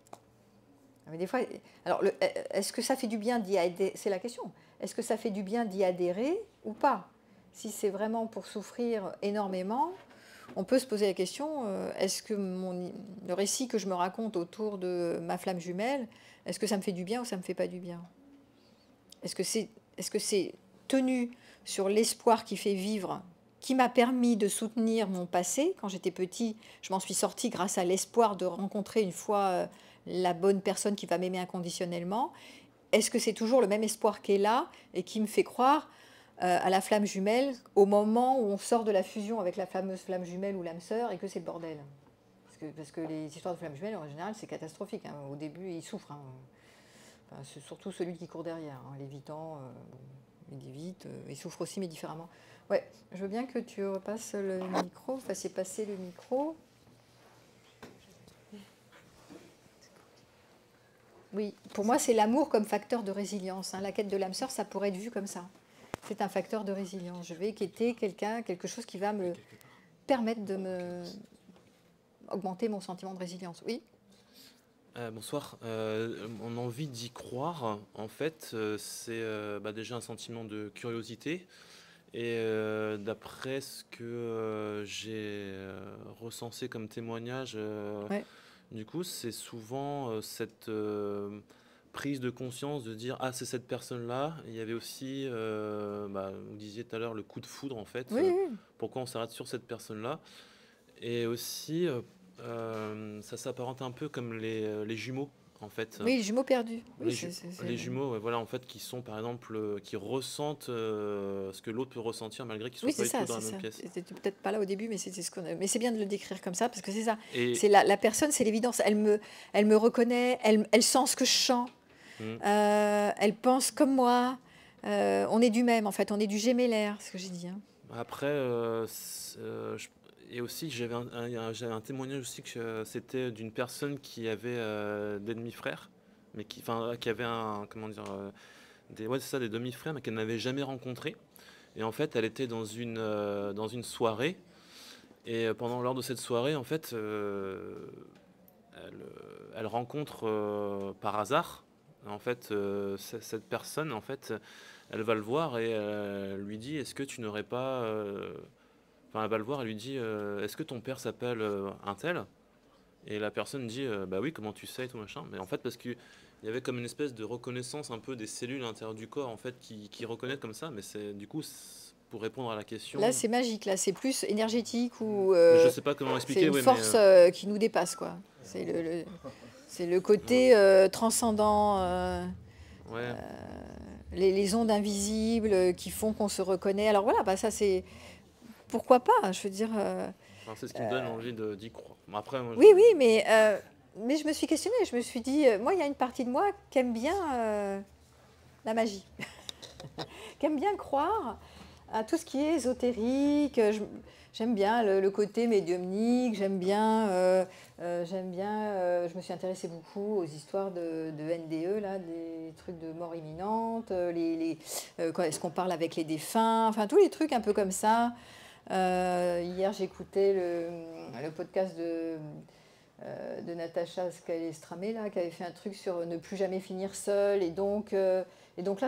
Mais des fois, alors, est-ce que ça fait du bien d'y adhérer? C'est la question. Est-ce que ça fait du bien d'y adhérer ou pas? Si c'est vraiment pour souffrir énormément, on peut se poser la question, est-ce que le récit que je me raconte autour de ma flamme jumelle, est-ce que ça me fait du bien ou ça ne me fait pas du bien? Est-ce que c'est tenu sur l'espoir qui fait vivre, qui m'a permis de soutenir mon passé? Quand j'étais petit, je m'en suis sortie grâce à l'espoir de rencontrer une fois la bonne personne qui va m'aimer inconditionnellement. Est-ce que c'est toujours le même espoir qui est là et qui me fait croire à la flamme jumelle au moment où on sort de la fusion avec la fameuse flamme jumelle ou l'âme sœur et que c'est le bordel? Parce que les histoires de flammes jumelles, en général, c'est catastrophique. Hein. Au début, ils souffrent. Hein. Enfin, c'est surtout celui qui court derrière. Hein. L'évitant, il évite, il souffre aussi, mais différemment. Ouais, je veux bien que tu repasses le micro, fasses passer le micro. Oui, pour moi, c'est l'amour comme facteur de résilience. Hein. La quête de l'âme sœur, ça pourrait être vu comme ça. C'est un facteur de résilience. Je vais quitter quelque chose qui va me permettre de augmenter mon sentiment de résilience. Oui. Bonsoir. Mon envie d'y croire, en fait, c'est déjà un sentiment de curiosité. Et d'après ce que j'ai recensé comme témoignage, Ouais. du coup, c'est souvent cette prise de conscience de dire c'est cette personne-là. Il y avait aussi, vous disiez tout à l'heure, le coup de foudre, en fait. Oui. Pourquoi on s'arrête sur cette personne-là? Et aussi, ça s'apparente un peu comme les jumeaux, en fait. Oui, les jumeaux perdus. Oui, les jumeaux, voilà, en fait, qui sont, par exemple, qui ressentent ce que l'autre peut ressentir malgré qu'ils ne soient pas du tout dans la même pièce. C'était peut-être pas là au début, mais c'était ce qu'on a. Mais c'est bien de le décrire comme ça, parce que c'est ça. Et... C'est la personne, c'est l'évidence. Elle me reconnaît, elle sent ce que je sens. Elle pense comme moi. On est du même, en fait, on est du gémellaire, ce que j'ai dit. Hein. Après, et aussi, j'avais un témoignage aussi que c'était d'une personne qui avait des demi-frères, mais qui avait comment dire, ouais, c'est ça, des demi-frères, mais qu'elle n'avait jamais rencontrés. Et en fait, elle était dans une soirée, et lors de cette soirée, en fait, elle rencontre par hasard, en fait, cette personne, en fait, elle va le voir et elle lui dit, est-ce que tu n'aurais pas... Enfin, elle va le voir, elle lui dit, est-ce que ton père s'appelle un tel? Et la personne dit, bah oui, comment tu sais et tout machin. Mais en fait, parce qu'il y avait comme une espèce de reconnaissance un peu des cellules à l'intérieur du corps, en fait, qui reconnaissent comme ça. Mais c'est du coup, pour répondre à la question... Là, c'est magique, là, c'est plus énergétique ou... je sais pas comment c'est expliquer, une ouais, force qui nous dépasse, quoi. C'est le côté transcendant, ouais. les ondes invisibles qui font qu'on se reconnaît. Alors voilà, bah, ça c'est... Pourquoi pas, je veux dire... Enfin, c'est ce qui me donne envie d'y croire. Bon, après, moi, Oui, oui, mais je me suis questionnée, je me suis dit, moi, il y a une partie de moi qui aime bien la magie, qui aime bien croire à tout ce qui est ésotérique. J'aime bien le côté médiumnique, je me suis intéressée beaucoup aux histoires de NDE, là, des trucs de mort imminente, est-ce qu'on parle avec les défunts, enfin tous les trucs un peu comme ça. Hier, j'écoutais le podcast de Natacha Scalestramé, là, qui avait fait un truc sur ne plus jamais finir seul. Et donc là,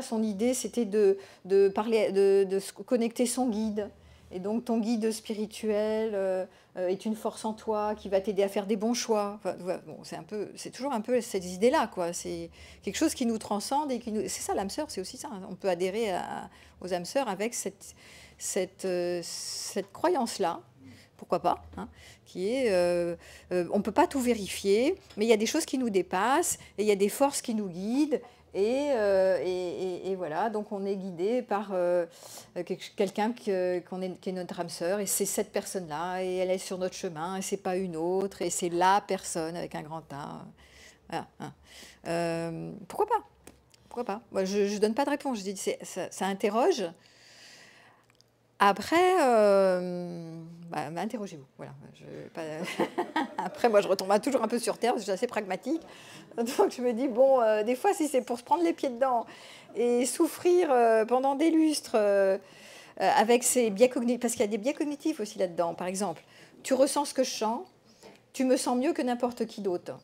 son idée, c'était de se connecter son guide. Et donc, ton guide spirituel est une force en toi qui va t'aider à faire des bons choix. Enfin, bon, c'est toujours un peu cette idée-là, quoi. C'est quelque chose qui nous transcende et c'est ça, l'âme sœur, c'est aussi ça. On peut adhérer aux âmes sœurs avec cette croyance-là, pourquoi pas, hein, qui est, on ne peut pas tout vérifier, mais il y a des choses qui nous dépassent, et il y a des forces qui nous guident, et voilà, donc on est guidé par quelqu'un qui est notre âme sœur, et c'est cette personne-là, et elle est sur notre chemin, et c'est pas une autre, et c'est la personne avec un grand A. Voilà, hein. Pourquoi pas? Pourquoi pas? Moi, je ne donne pas de réponse, je dis ça interroge. Après, interrogez-vous. Voilà. Après, moi, je retombe toujours un peu sur terre, parce que je suis assez pragmatique. Donc, je me dis, bon, des fois, si c'est pour se prendre les pieds dedans et souffrir pendant des lustres avec ces biais cognitifs, parce qu'il y a des biais cognitifs aussi là-dedans. Par exemple, tu ressens ce que je sens, tu me sens mieux que n'importe qui d'autre.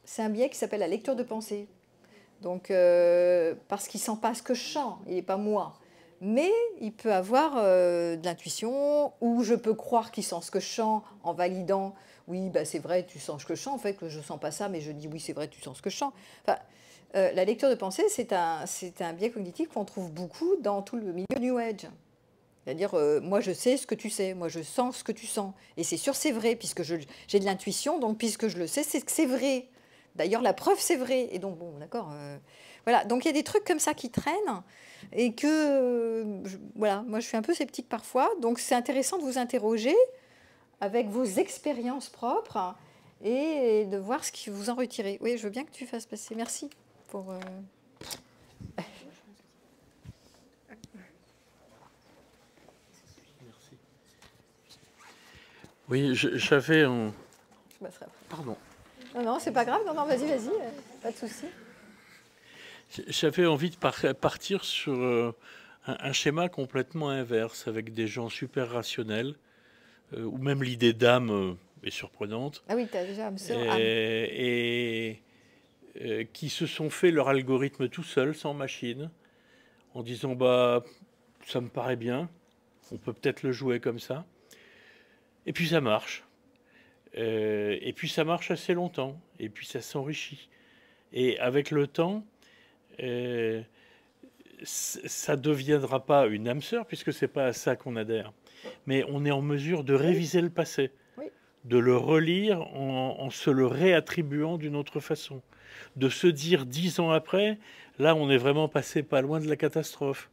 C'est un biais qui s'appelle la lecture de pensée. Donc, parce qu'il ne sent pas ce que je sens, il n'est pas moi. Mais il peut avoir de l'intuition, ou je peux croire qu'il sent ce que je sens en validant, oui, bah, c'est vrai, tu sens ce que je sens, en fait, que je ne sens pas ça, mais je dis, oui, c'est vrai, tu sens ce que je sens. Enfin, la lecture de pensée, c'est un biais cognitif qu'on trouve beaucoup dans tout le milieu New Age. C'est-à-dire, moi, je sais ce que tu sais, moi, je sens ce que tu sens. Et c'est sûr, c'est vrai, puisque j'ai de l'intuition, donc puisque je le sais, c'est que c'est vrai. D'ailleurs, la preuve, c'est vrai. Et donc, bon, d'accord. Voilà, donc il y a des trucs comme ça qui traînent. Et que, voilà, moi je suis un peu sceptique parfois, donc c'est intéressant de vous interroger avec vos expériences propres et de voir ce que vous en retirez. Oui, je veux bien que tu fasses passer. Merci pour... Merci. Oui, j'avais... Je passerai après. Pardon. Non, c'est pas grave. Non, vas-y, pas de souci. J'avais envie de partir sur un schéma complètement inverse, avec des gens super rationnels, ou même l'idée d'âme est surprenante. Ah oui, tu as déjà âme sœur. Et qui se sont fait leur algorithme tout seuls, sans machine, en disant bah ça me paraît bien, on peut peut-être le jouer comme ça. Et puis ça marche. Et puis ça marche assez longtemps. Et puis ça s'enrichit. Et avec le temps, ça ne deviendra pas une âme sœur, puisque ce n'est pas à ça qu'on adhère. Mais on est en mesure de réviser le passé, de le relire en se le réattribuant d'une autre façon. De se dire 10 ans après, là on est vraiment passé pas loin de la catastrophe.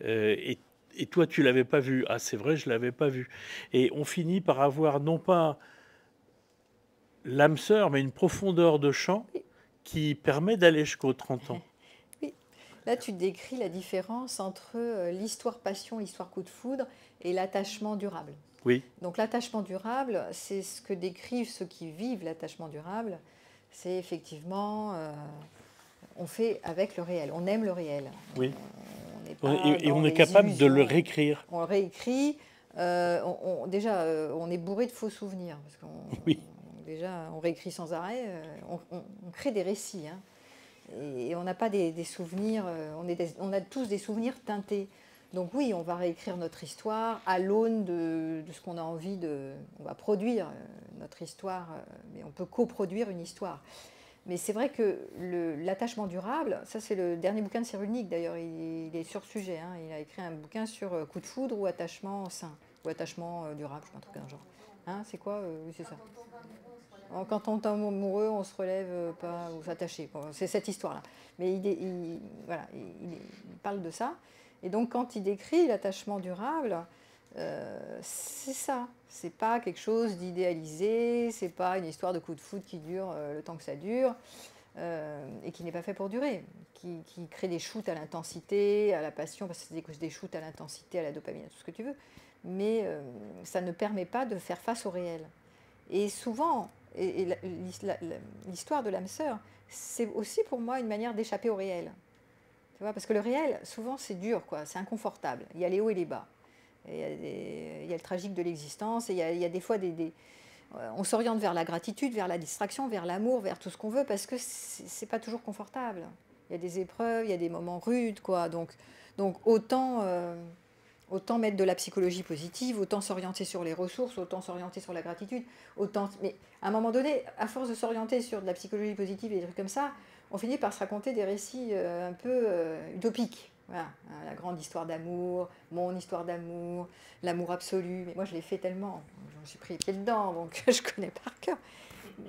Et toi tu l'avais pas vu. Ah c'est vrai, je l'avais pas vu. Et on finit par avoir non pas l'âme sœur, mais une profondeur de champ qui permet d'aller jusqu'aux 30 ans. Là, tu décris la différence entre l'histoire passion, l'histoire coup de foudre et l'attachement durable. Oui. Donc l'attachement durable, c'est ce que décrivent ceux qui vivent l'attachement durable. C'est effectivement, on fait avec le réel, on aime le réel. Oui. Et on est capable de le réécrire. On le réécrit. Déjà, on est bourré de faux souvenirs. Parce oui. Déjà, on réécrit sans arrêt. On crée des récits. Hein, et on n'a pas des souvenirs. On a tous des souvenirs teintés. Donc oui, on va réécrire notre histoire à l'aune de ce qu'on a envie de... On va produire notre histoire, mais on peut coproduire une histoire. Mais c'est vrai que l'attachement durable, ça c'est le dernier bouquin de Cyrulnik d'ailleurs, il est sur ce sujet. Hein, il a écrit un bouquin sur coup de foudre ou attachement sain, ou attachement durable, je sais pas, un truc d'un genre. Hein, c'est quoi Oui, c'est ça. Quand on tombe amoureux, on se relève pas ou s'attacher. Bon, c'est cette histoire-là. Mais il parle de ça. Et donc, quand il décrit l'attachement durable, c'est ça. C'est pas quelque chose d'idéalisé, c'est pas une histoire de coup de foudre qui dure le temps que ça dure et qui n'est pas fait pour durer, qui crée des shoots à l'intensité, à la passion, parce que c'est des shoots à l'intensité, à la dopamine, à tout ce que tu veux. Mais ça ne permet pas de faire face au réel. Et souvent, l'histoire de l'âme sœur, c'est aussi pour moi une manière d'échapper au réel. Tu vois, parce que le réel, souvent, c'est dur, quoi, c'est inconfortable. Il y a les hauts et les bas. Il y a le tragique de l'existence. Et il y a des fois on s'oriente vers la gratitude, vers la distraction, vers l'amour, vers tout ce qu'on veut, parce que c'est pas toujours confortable. Il y a des épreuves, il y a des moments rudes, quoi. Donc autant mettre de la psychologie positive, autant s'orienter sur les ressources, autant s'orienter sur la gratitude, mais à un moment donné, à force de s'orienter sur de la psychologie positive et des trucs comme ça, on finit par se raconter des récits un peu utopiques. Voilà, la grande histoire d'amour, mon histoire d'amour, l'amour absolu. Mais moi, je l'ai fait tellement, j'en suis pris les pieds dedans, donc je connais par cœur.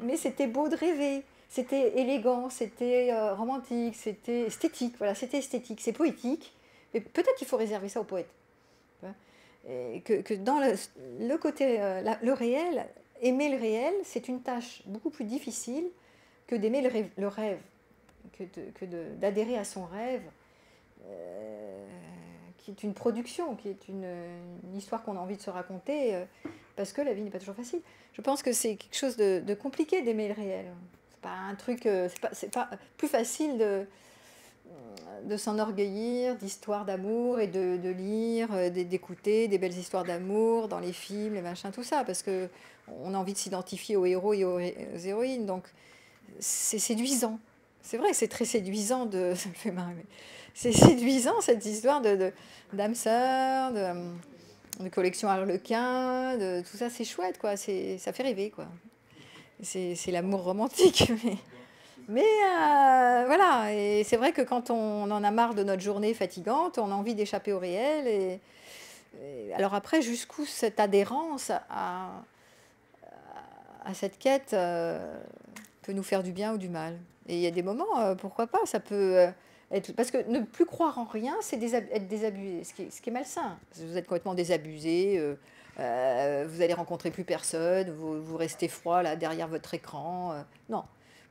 Mais c'était beau de rêver, c'était élégant, c'était romantique, c'était esthétique. Voilà, c'était esthétique, c'est poétique. Mais peut-être qu'il faut réserver ça aux poètes. Et que dans le côté, le réel, aimer le réel, c'est une tâche beaucoup plus difficile que d'aimer le rêve, que d'adhérer à son rêve, qui est une production, qui est une histoire qu'on a envie de se raconter, parce que la vie n'est pas toujours facile. Je pense que c'est quelque chose de compliqué d'aimer le réel. C'est pas un truc, c'est pas plus facile de s'enorgueillir d'histoires d'amour et de lire, d'écouter des belles histoires d'amour dans les films, les machins, tout ça, parce qu'on a envie de s'identifier aux héros et aux héroïnes. Donc c'est séduisant. C'est vrai que c'est très séduisant ça me fait marrer. C'est séduisant cette histoire d'âme sœur, de collection Harlequin, de tout ça, c'est chouette, quoi. Ça fait rêver, quoi. C'est l'amour romantique, mais voilà. Et c'est vrai que quand on en a marre de notre journée fatigante, on a envie d'échapper au réel. Et alors après, jusqu'où cette adhérence à cette quête peut nous faire du bien ou du mal. Et il y a des moments, pourquoi pas, ça peut être... Parce que ne plus croire en rien, c'est être désabusé, ce qui est malsain. Vous êtes complètement désabusé, vous allez rencontrer plus personne, vous restez froid là, derrière votre écran. Non,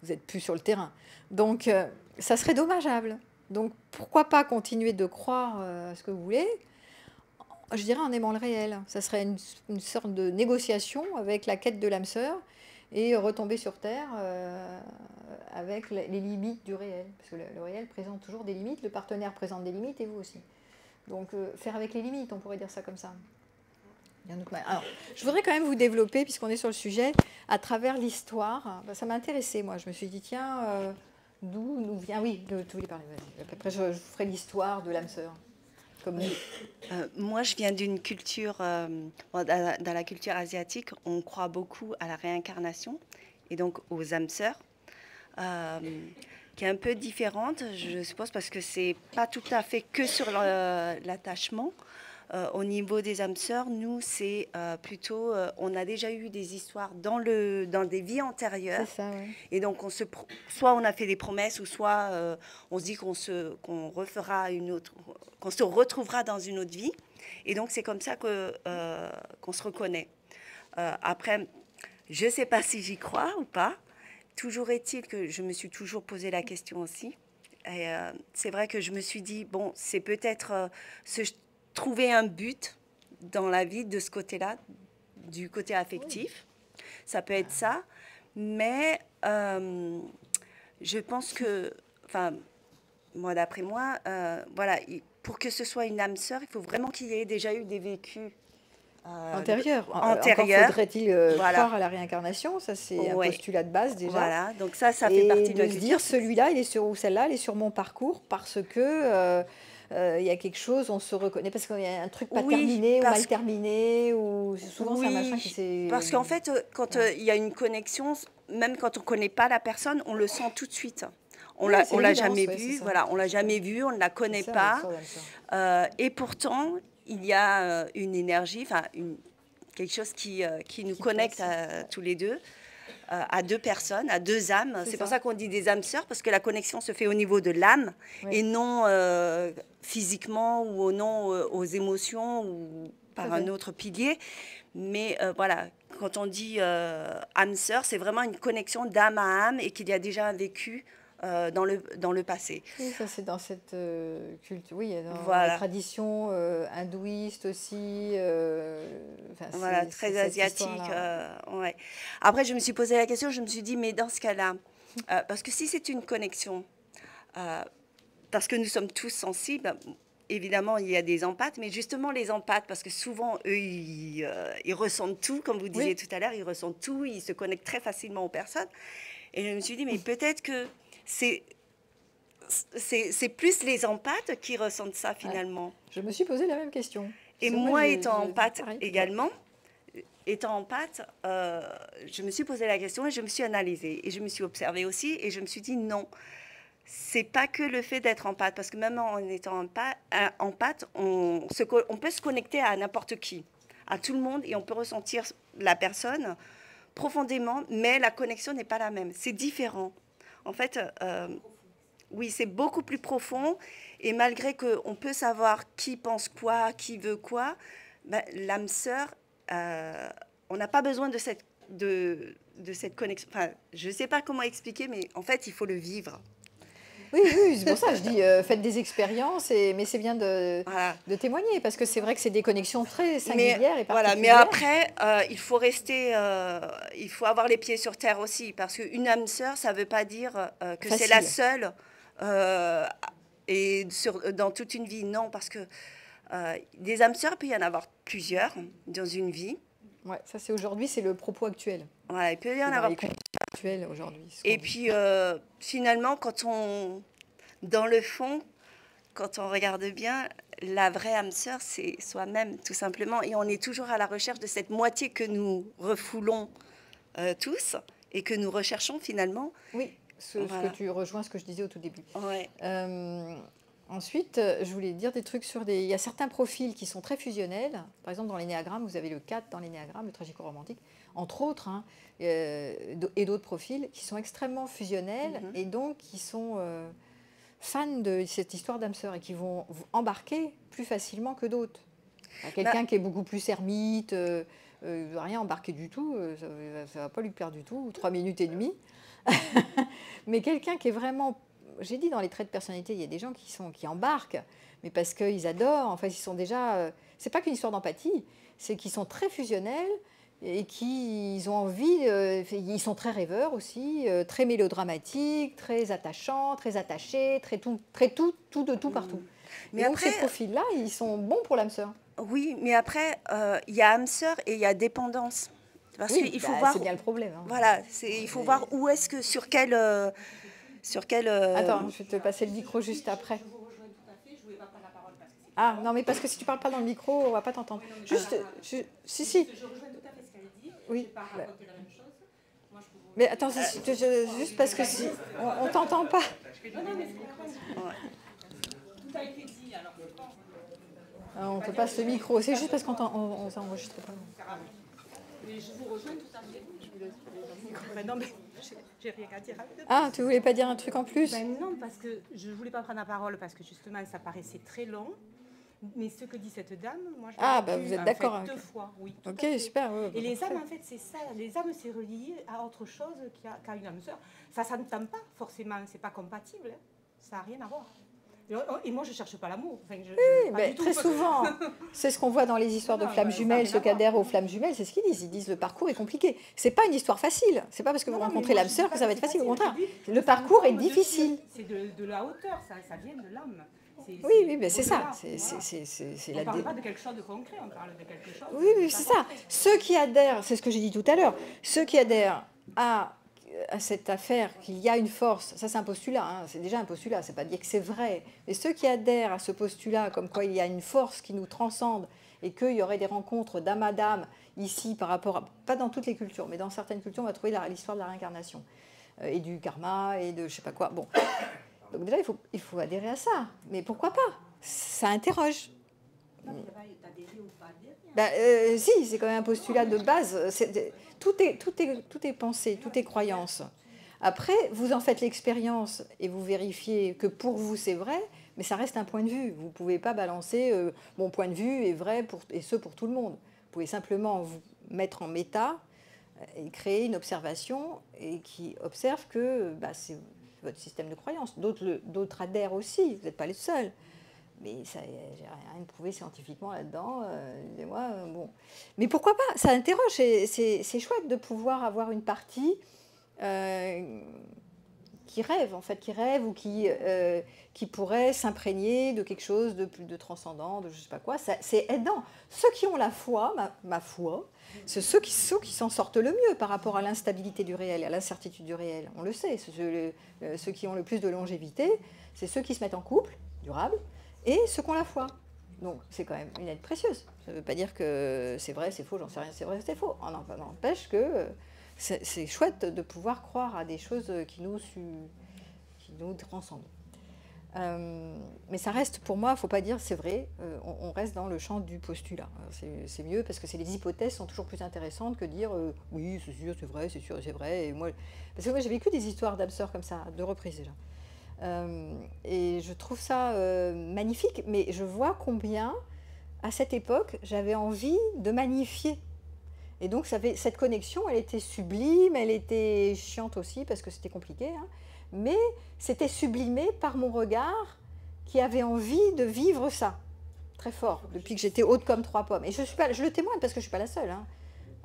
vous n'êtes plus sur le terrain. Donc, ça serait dommageable. Donc, pourquoi pas continuer de croire ce que vous voulez, je dirais en aimant le réel. Ça serait une sorte de négociation avec la quête de l'âme sœur, et retomber sur Terre avec les limites du réel. Parce que le réel présente toujours des limites, le partenaire présente des limites, et vous aussi. Donc, faire avec les limites, on pourrait dire ça comme ça. Alors, je voudrais quand même vous développer, puisqu'on est sur le sujet, à travers l'histoire. Ça m'a intéressé, moi. Je me suis dit, tiens, d'où nous vient... Oui, tu voulais parler. Après, je ferai l'histoire de l'âme sœur. Comme moi, je viens d'une culture, dans la culture asiatique, on croit beaucoup à la réincarnation et donc aux âmes sœurs, qui est un peu différente, je suppose, parce que c'est pas tout à fait que sur l'attachement. Au niveau des âmes sœurs, nous, c'est plutôt, on a déjà eu des histoires dans des vies antérieures. C'est ça, oui. Et donc, soit on a fait des promesses, ou soit on se dit qu'on refera une autre, qu'on se retrouvera dans une autre vie. Et donc, c'est comme ça qu'on se reconnaît. Après, je ne sais pas si j'y crois ou pas. Toujours est-il que je me suis toujours posé la question aussi. Et c'est vrai que je me suis dit, bon, c'est peut-être trouver un but dans la vie de ce côté-là, du côté affectif. Ça peut être ça. Mais je pense que, enfin, moi, d'après moi, voilà, pour que ce soit une âme sœur, il faut vraiment qu'il y ait déjà eu des vécus antérieurs. Antérieurs. Encore faudrait-il Voilà. croire à la réincarnation, ça c'est un postulat de base déjà. Voilà, donc ça fait partie de se dire celui-là, il est sur, ou celle-là, elle est sur mon parcours parce que il y a quelque chose, on se reconnaît parce qu'il y a un truc pas terminé ou mal terminé, ou souvent c'est un machin qui s'est... Parce qu'en fait, quand il y a une connexion, même quand on ne connaît pas la personne, on le sent tout de suite. On l'a jamais vu, voilà, on l'a jamais vu, on ne la connaît pas. Et pourtant, il y a une énergie, enfin quelque chose qui nous connecte tous les deux, à deux personnes, à deux âmes. C'est pour ça qu'on dit des âmes sœurs, parce que la connexion se fait au niveau de l'âme et non physiquement ou non aux émotions ou par un autre pilier. Mais voilà, quand on dit âme sœur, c'est vraiment une connexion d'âme à âme et qu'il y a déjà un vécu dans le passé. Oui, ça c'est dans cette culture, oui, dans la tradition hindouiste aussi. Voilà, très asiatique. Ouais. Après, je me suis posé la question, je me suis dit, mais dans ce cas-là, parce que si c'est une connexion, parce que nous sommes tous sensibles, évidemment, il y a des empathes, mais justement les empathes, parce que souvent, eux, ils ressentent tout, comme vous disiez tout à l'heure, ils ressentent tout, ils se connectent très facilement aux personnes. Et je me suis dit, mais peut-être que c'est plus les empathes qui ressentent ça finalement. Ouais. Je me suis posé la même question. Et moi, étant empathe également, je me suis posé la question et je me suis analysée. Et je me suis observée aussi et je me suis dit non, c'est pas que le fait d'être empathe, parce que même en étant empathe, on peut se connecter à n'importe qui, à tout le monde, et on peut ressentir la personne profondément, mais la connexion n'est pas la même. C'est différent. En fait, oui, c'est beaucoup plus profond. Et malgré qu'on peut savoir qui pense quoi, qui veut quoi, ben, l'âme sœur, on n'a pas besoin de cette connexion. Enfin, je ne sais pas comment expliquer, mais en fait, il faut le vivre. Oui, c'est pour ça que je dis faites des expériences, mais c'est bien de témoigner, parce que c'est vrai que c'est des connexions très singulières et particulières. Voilà, mais après, il faut rester, il faut avoir les pieds sur terre aussi, parce qu'une âme sœur, ça ne veut pas dire que c'est la seule dans toute une vie. Non, parce que des âmes sœurs, il peut y en avoir plusieurs dans une vie. Ouais, ça c'est aujourd'hui, c'est le propos actuel. Voilà, il peut y en avoir plusieurs actuels aujourd'hui. Et puis finalement, dans le fond, quand on regarde bien, la vraie âme sœur, c'est soi-même, tout simplement. Et on est toujours à la recherche de cette moitié que nous refoulons tous et que nous recherchons finalement. Oui, ce que tu rejoins, ce que je disais au tout début. Ouais. Ensuite, je voulais dire des trucs sur il y a certains profils qui sont très fusionnels. Par exemple, dans l'énéagramme, vous avez le 4 dans l'énéagramme, le tragico-romantique, entre autres, hein, et d'autres profils qui sont extrêmement fusionnels et donc qui sont fans de cette histoire d'âme sœur et qui vont embarquer plus facilement que d'autres. Quelqu'un qui est beaucoup plus ermite, il ne va rien embarquer du tout, ça ne va pas lui plaire du tout, 3 minutes et demie. Mais quelqu'un qui est vraiment... J'ai dit dans les traits de personnalité, il y a des gens qui embarquent, mais parce qu'ils adorent. En fait, ils sont déjà. C'est pas qu'une histoire d'empathie, c'est qu'ils sont très fusionnels et qu'ils ont envie. Ils sont très rêveurs aussi, très mélodramatiques, très attachants, très attachés, très tout de tout partout. Mais donc après, ces profils-là, ils sont bons pour l'âme sœur. Oui, mais après, il y a âme sœur et il y a dépendance. Parce qu'il faut voir. C'est bien le problème. Hein. Voilà, il faut voir où est-ce que sur quel. Attends, je vais te passer le micro juste après. Ah, non, mais parce que si tu ne parles pas dans le micro, on ne va pas t'entendre. Juste, si. Je rejoins tout à fait ce qu'elle dit. Oui. Je n'ai pas raconté la même chose. Moi, mais attends, juste parce que si on ne t'entend pas. Non, mais c'est pas grave. Tout a été dit, alors je pense. On te passe le micro. C'est juste parce qu'on ne s'enregistre pas. Mais je vous rejoins tout à fait. Non, mais j'ai rien à dire. Ah, tu voulais pas dire un truc en plus? Non, parce que je voulais pas prendre la parole parce que justement ça paraissait très long. Mais ce que dit cette dame, moi je vous êtes d'accord avec 2 fois, oui. Ok, super. Ouais, et les âmes, en fait, c'est ça. Les âmes, c'est relié à autre chose qu'à une âme sœur. Ça s'entend pas forcément, c'est pas compatible. Ça n'a rien à voir. Et moi, je ne cherche pas l'amour. Enfin, oui, mais très souvent, c'est ce qu'on voit dans les histoires de flammes jumelles, ceux qui adhèrent aux flammes jumelles, c'est ce qu'ils disent. Ils disent le parcours est compliqué. C'est pas une histoire facile. C'est pas parce que vous rencontrez l'âme sœur que ça va être facile. Au contraire, le parcours est difficile. C'est de la hauteur, ça vient de l'âme. Oui, mais c'est ça. On ne parle pas de quelque chose de concret, on parle de quelque chose. Oui, c'est ça. Ceux qui adhèrent, c'est ce que j'ai dit tout à l'heure, ceux qui adhèrent à cette affaire, qu'il y a une force, ça c'est un postulat, hein, c'est déjà un postulat, c'est pas dire que c'est vrai, mais ceux qui adhèrent à ce postulat, comme quoi il y a une force qui nous transcende et qu'il y aurait des rencontres d'âme à d'âme ici par rapport à, pas dans toutes les cultures, mais dans certaines cultures, on va trouver l'histoire de la réincarnation et du karma et de je sais pas quoi. Bon, donc déjà il faut adhérer à ça, mais pourquoi pas? Ça interroge. Si, c'est quand même un postulat de base. Tout est pensée, tout est croyance. Après, vous en faites l'expérience et vous vérifiez que pour vous c'est vrai, mais ça reste un point de vue. Vous ne pouvez pas balancer mon point de vue est vrai et ce pour tout le monde. Vous pouvez simplement vous mettre en méta et créer une observation et qui observe que c'est votre système de croyance. D'autres adhèrent aussi, vous n'êtes pas les seuls. Mais j'ai rien prouvé scientifiquement là-dedans. Bon. Mais pourquoi pas? Ça interroge. C'est chouette de pouvoir avoir une partie qui rêve, en fait, ou qui pourrait s'imprégner de quelque chose de plus de transcendant, de je sais pas quoi. C'est aidant. Ceux qui ont la foi, ma foi, c'est ceux qui s'en sortent le mieux par rapport à l'instabilité du réel et à l'incertitude du réel. On le sait. Ceux qui ont le plus de longévité, c'est ceux qui se mettent en couple, durable, et ceux qui ont la foi. Donc c'est quand même une aide précieuse. Ça ne veut pas dire que c'est vrai, c'est faux, j'en sais rien, c'est vrai, c'est faux. On n'empêche que c'est chouette de pouvoir croire à des choses qui nous transcendent. Mais ça reste, pour moi, il ne faut pas dire c'est vrai, on reste dans le champ du postulat. C'est mieux parce que les hypothèses sont toujours plus intéressantes que dire oui, c'est sûr, c'est vrai, c'est sûr, c'est vrai. Et moi, parce que moi, j'ai vécu des histoires d'âmes sœurs comme ça, 2 reprises déjà. Et je trouve ça magnifique, mais je vois combien, à cette époque, j'avais envie de magnifier. Et donc, cette connexion, elle était sublime, elle était chiante aussi, parce que c'était compliqué, hein, mais c'était sublimé par mon regard qui avait envie de vivre ça, très fort, depuis que j'étais haute comme 3 pommes. Et je le témoigne, parce que je ne suis pas la seule. Hein.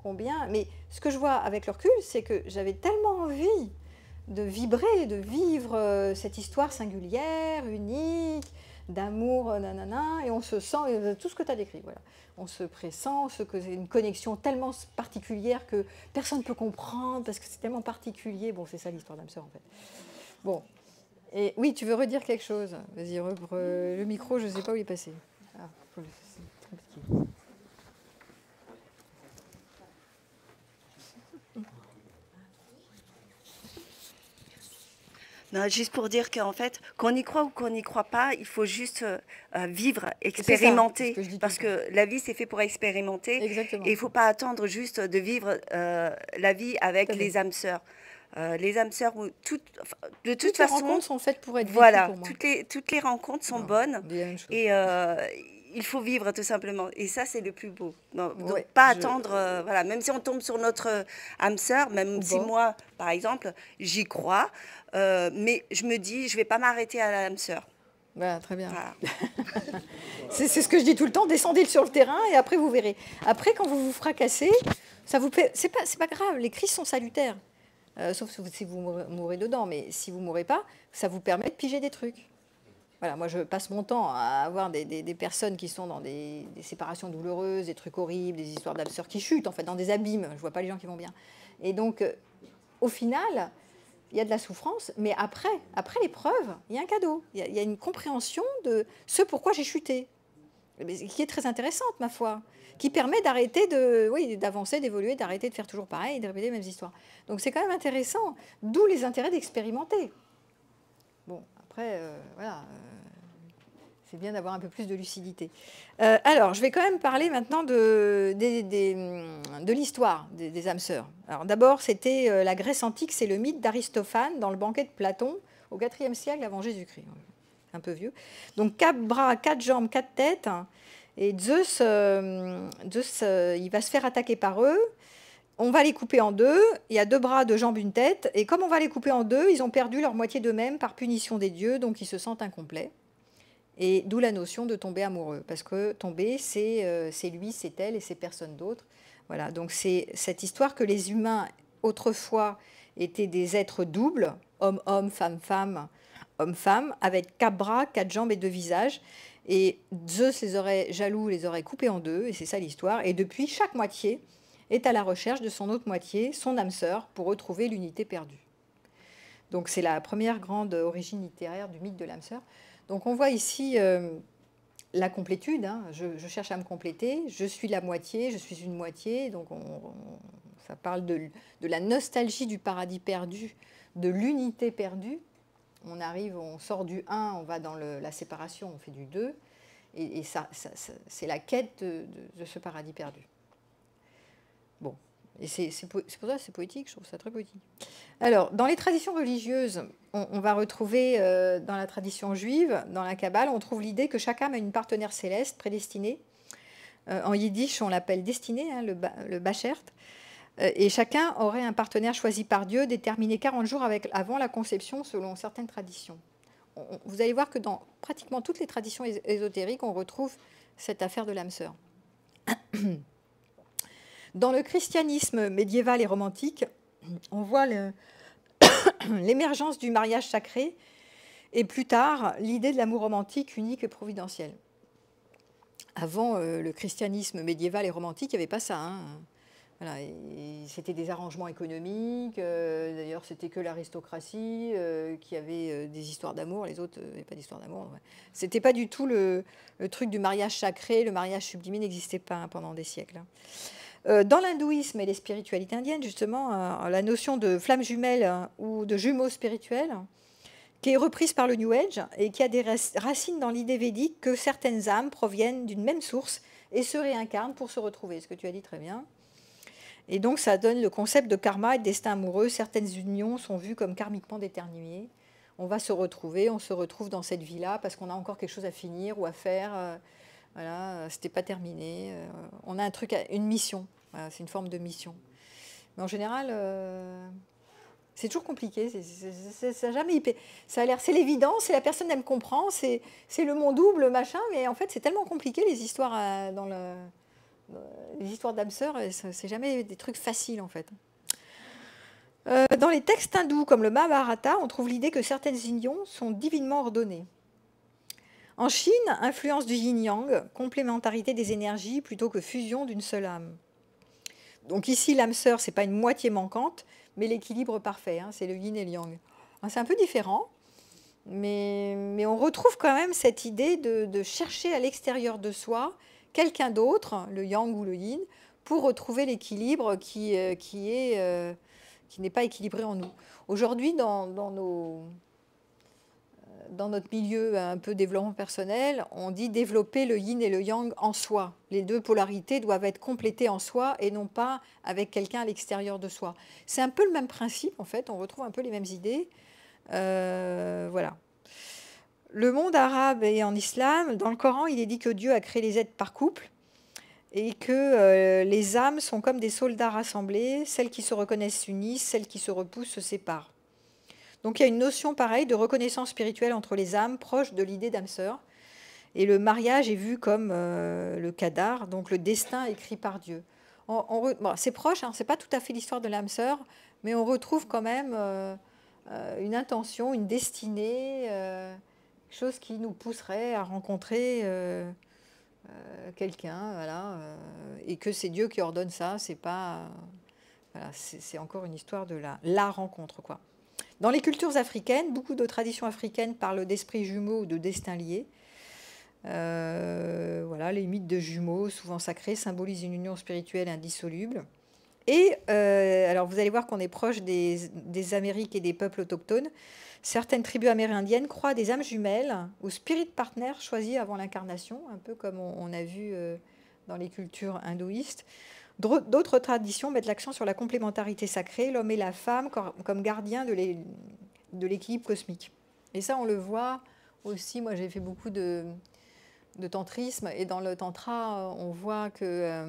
Combien, mais ce que je vois avec le recul, c'est que j'avais tellement envie de vibrer, de vivre cette histoire singulière, unique, d'amour, nanana, et on se sent, tout ce que tu as décrit, voilà. On se pressent, c'est une connexion tellement particulière que personne ne peut comprendre, parce que c'est tellement particulier. Bon, c'est ça l'histoire d'âme sœur, en fait. Bon, et oui, tu veux redire quelque chose? Vas-y, le micro, je ne sais pas où il est passé. Ah, c'est très petit. Non, juste pour dire qu'en fait, qu'on y croit ou qu'on n'y croit pas, il faut juste vivre, expérimenter. Parce que la vie, c'est fait pour expérimenter. Exactement. Et il ne faut pas attendre juste de vivre la vie avec les âmes sœurs. Les âmes sœurs, de toute façon... les rencontres sont faites pour être vécues, voilà, pour moi. Toutes les rencontres sont bonnes. Et il faut vivre, tout simplement. Et ça, c'est le plus beau. Donc, pas attendre... voilà, même si on tombe sur notre âme sœur, même si moi, par exemple, j'y crois, mais je me dis, je ne vais pas m'arrêter à l'âme sœur. Voilà, très bien. Voilà. C'est ce que je dis tout le temps, descendez sur le terrain et après vous verrez. Après, quand vous vous fracassez, c'est pas grave, les crises sont salutaires. Sauf si vous mourrez dedans, mais si vous ne mourrez pas, ça vous permet de piger des trucs. Voilà, moi je passe mon temps à avoir des personnes qui sont dans des séparations douloureuses, des trucs horribles, des histoires d'âmes sœurs qui chutent, en fait, dans des abîmes. Je ne vois pas les gens qui vont bien. Et donc, au final, il y a de la souffrance, mais après l'épreuve, il y a un cadeau. Il y a une compréhension de ce pourquoi j'ai chuté, qui est très intéressante, ma foi, qui permet d'arrêter d'avancer, d'évoluer, d'arrêter de faire toujours pareil, de répéter les mêmes histoires. Donc c'est quand même intéressant, d'où les intérêts d'expérimenter. Bon, après, c'est bien d'avoir un peu plus de lucidité. Alors, je vais quand même parler maintenant de l'histoire des âmes sœurs. Alors d'abord, c'était la Grèce antique, c'est le mythe d'Aristophane dans le banquet de Platon au IVe siècle avant Jésus-Christ. Un peu vieux. Donc 4 bras, 4 jambes, 4 têtes. Et Zeus, il va se faire attaquer par eux. on va les couper en deux, il y a 2 bras, 2 jambes, une tête, et comme on va les couper en deux, ils ont perdu leur moitié d'eux-mêmes par punition des dieux, donc ils se sentent incomplets. Et d'où la notion de tomber amoureux, parce que tomber, c'est lui, c'est elle, et c'est personne d'autre. Voilà, donc c'est cette histoire que les humains, autrefois, étaient des êtres doubles, homme-homme, femme-femme, homme-femme, avec 4 bras, 4 jambes et 2 visages. Et Zeus les aurait jaloux, les aurait coupés en deux, et c'est ça l'histoire. Et depuis, chaque moitié est à la recherche de son autre moitié, son âme sœur, pour retrouver l'unité perdue. Donc c'est la première grande origine littéraire du mythe de l'âme sœur. Donc on voit ici la complétude, hein. Je cherche à me compléter, je suis la moitié, je suis une moitié. Donc ça parle de la nostalgie du paradis perdu, de l'unité perdue. On arrive, on sort du 1, on va dans la séparation, on fait du 2. Et ça c'est la quête de ce paradis perdu. Bon, et c'est pour ça que c'est poétique, je trouve ça très poétique. Alors, dans les traditions religieuses, on va retrouver, dans la tradition juive, dans la Kabbale, on trouve l'idée que chaque âme a une partenaire céleste prédestinée. En yiddish, on l'appelle destinée, hein, le bachert. Et chacun aurait un partenaire choisi par Dieu, déterminé 40 jours avant la conception, selon certaines traditions. Vous allez voir que dans pratiquement toutes les traditions ésotériques, on retrouve cette affaire de l'âme sœur. Dans le christianisme médiéval et romantique, on voit l'émergence du mariage sacré et plus tard l'idée de l'amour romantique unique et providentiel. Avant le christianisme médiéval et romantique, il n'y avait pas ça. Hein. Voilà, c'était des arrangements économiques, d'ailleurs c'était que l'aristocratie qui avait des histoires d'amour, les autres n'avaient pas d'histoire d'amour. Ouais. C'était pas du tout le truc du mariage sacré, le mariage sublimé n'existait pas hein, pendant des siècles. Hein. Dans l'hindouisme et les spiritualités indiennes, justement, la notion de flamme jumelle ou de jumeaux spirituels, qui est reprise par le New Age et qui a des racines dans l'idée védique que certaines âmes proviennent d'une même source et se réincarnent pour se retrouver, ce que tu as dit très bien. Et donc ça donne le concept de karma et de destin amoureux. Certaines unions sont vues comme karmiquement déterminées. On va se retrouver, on se retrouve dans cette vie-là parce qu'on a encore quelque chose à finir ou à faire. Voilà, c'était pas terminé. On a un truc, une mission. Voilà, c'est une forme de mission. Mais en général, c'est toujours compliqué. Ça a jamais. Ça a l'air, c'est l'évidence. C'est la personne elle me comprend. C'est le mon double machin. Mais en fait, c'est tellement compliqué les histoires les histoires d'âmes sœurs. C'est jamais des trucs faciles en fait. Dans les textes hindous comme le Mahabharata, on trouve l'idée que certaines unions sont divinement ordonnées. En Chine, influence du yin-yang, complémentarité des énergies plutôt que fusion d'une seule âme. Donc ici, l'âme sœur, ce n'est pas une moitié manquante, mais l'équilibre parfait, hein, c'est le yin et le yang. C'est un peu différent, mais on retrouve quand même cette idée de chercher à l'extérieur de soi quelqu'un d'autre, le yang ou le yin, pour retrouver l'équilibre qui n'est pas équilibré en nous. Aujourd'hui, dans notre milieu un peu développement personnel, on dit développer le yin et le yang en soi. Les deux polarités doivent être complétées en soi et non pas avec quelqu'un à l'extérieur de soi. C'est un peu le même principe, en fait. On retrouve un peu les mêmes idées. Voilà. Le monde arabe et en islam, dans le Coran, il est dit que Dieu a créé les êtres par couple et que les âmes sont comme des soldats rassemblés. Celles qui se reconnaissent s'unissent, celles qui se repoussent se séparent. Donc il y a une notion pareille de reconnaissance spirituelle entre les âmes, proche de l'idée d'âme sœur. Et le mariage est vu comme le qadar, donc le destin écrit par Dieu. C'est proche, hein, c'est pas tout à fait l'histoire de l'âme sœur, mais on retrouve quand même une intention, une destinée, quelque chose qui nous pousserait à rencontrer quelqu'un, voilà, et que c'est Dieu qui ordonne ça. C'est pas, voilà, c'est encore une histoire de la rencontre, quoi. Dans les cultures africaines, beaucoup de traditions africaines parlent d'esprits jumeaux ou de destins liés. Voilà, les mythes de jumeaux, souvent sacrés, symbolisent une union spirituelle indissoluble. Et alors vous allez voir qu'on est proche des Amériques et des peuples autochtones. Certaines tribus amérindiennes croient à des âmes jumelles ou spirit partners choisis avant l'incarnation, un peu comme on a vu dans les cultures hindouistes. D'autres traditions mettent l'accent sur la complémentarité sacrée, l'homme et la femme comme gardiens de l'équilibre cosmique. Et ça, on le voit aussi. Moi, j'ai fait beaucoup de tantrisme, et dans le tantra, on voit que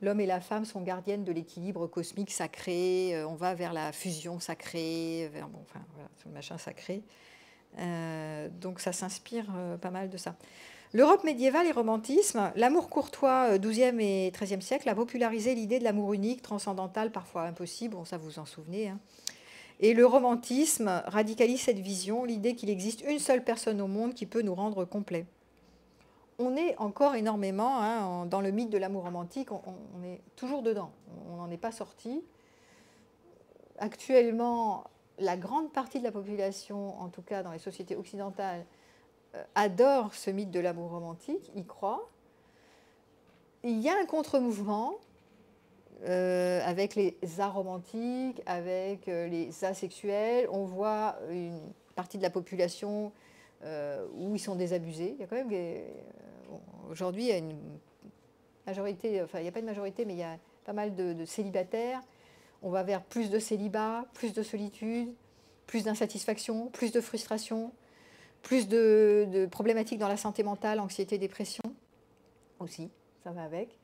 L'homme et la femme sont gardiennes de l'équilibre cosmique sacré. On va vers la fusion sacrée, vers voilà, le machin sacré. Donc ça s'inspire pas mal de ça. L'Europe médiévale et romantisme, l'amour courtois XIIe et XIIIe siècle a popularisé l'idée de l'amour unique, transcendantal, parfois impossible, bon, ça vous en souvenez. Hein. Et le romantisme radicalise cette vision, l'idée qu'il existe une seule personne au monde qui peut nous rendre complets. On est encore énormément dans le mythe de l'amour romantique, on est toujours dedans, on n'en est pas sorti. Actuellement, la grande partie de la population, en tout cas dans les sociétés occidentales, adore ce mythe de l'amour romantique, y croit. Il y a un contre-mouvement avec les aromantiques, avec les asexuels. On voit une partie de la population où ils sont désabusés. Il y a quand même aujourd'hui, il y a une majorité, enfin il n'y a pas de majorité, mais il y a pas mal de célibataires. On va vers plus de célibat, plus de solitude, plus d'insatisfaction, plus de frustration, plus de problématiques dans la santé mentale, anxiété, dépression aussi, ça va avec.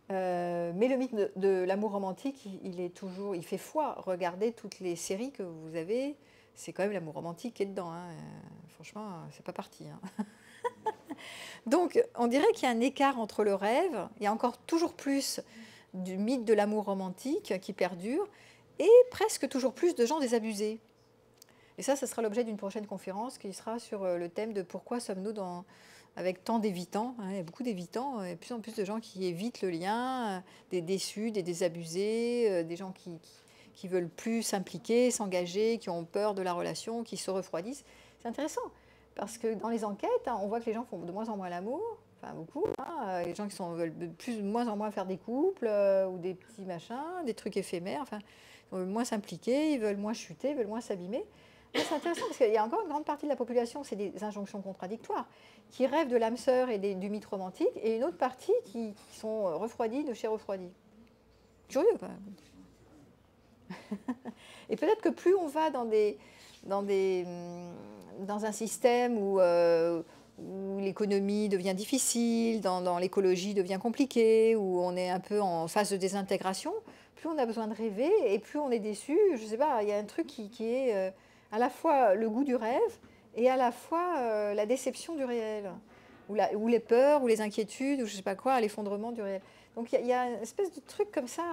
Mais le mythe de l'amour romantique, il fait foi. Regardez toutes les séries que vous avez, c'est quand même l'amour romantique qui est dedans. Hein. Franchement, c'est pas parti. Hein. Donc, on dirait qu'il y a un écart entre le rêve, il y a encore toujours plus du mythe de l'amour romantique qui perdure, et presque toujours plus de gens désabusés. Et ça sera l'objet d'une prochaine conférence qui sera sur le thème de pourquoi sommes-nous avec tant d'évitants. Hein, il y a beaucoup d'évitants, il y a de plus en plus de gens qui évitent le lien, des déçus, des désabusés, des gens qui veulent plus s'impliquer, s'engager, qui ont peur de la relation, qui se refroidissent. C'est intéressant, parce que dans les enquêtes, on voit que les gens font de moins en moins l'amour, enfin beaucoup. Hein, les gens qui veulent de moins en moins faire des couples ou des petits machins, des trucs éphémères, enfin, ils veulent moins s'impliquer, ils veulent moins chuter, ils veulent moins s'abîmer. C'est intéressant parce qu'il y a encore une grande partie de la population, c'est des injonctions contradictoires, qui rêvent de l'âme sœur et du mythe romantique, et une autre partie qui sont refroidis de chez refroidis. Curieux quand même. Et peut-être que plus on va dans un système où l'économie devient difficile, dans l'écologie devient compliquée, où on est un peu en phase de désintégration, plus on a besoin de rêver et plus on est déçu. Je ne sais pas, il y a un truc qui est à la fois le goût du rêve et à la fois la déception du réel, ou les peurs, ou les inquiétudes, ou je ne sais pas quoi, l'effondrement du réel. Donc il y a une espèce de truc comme ça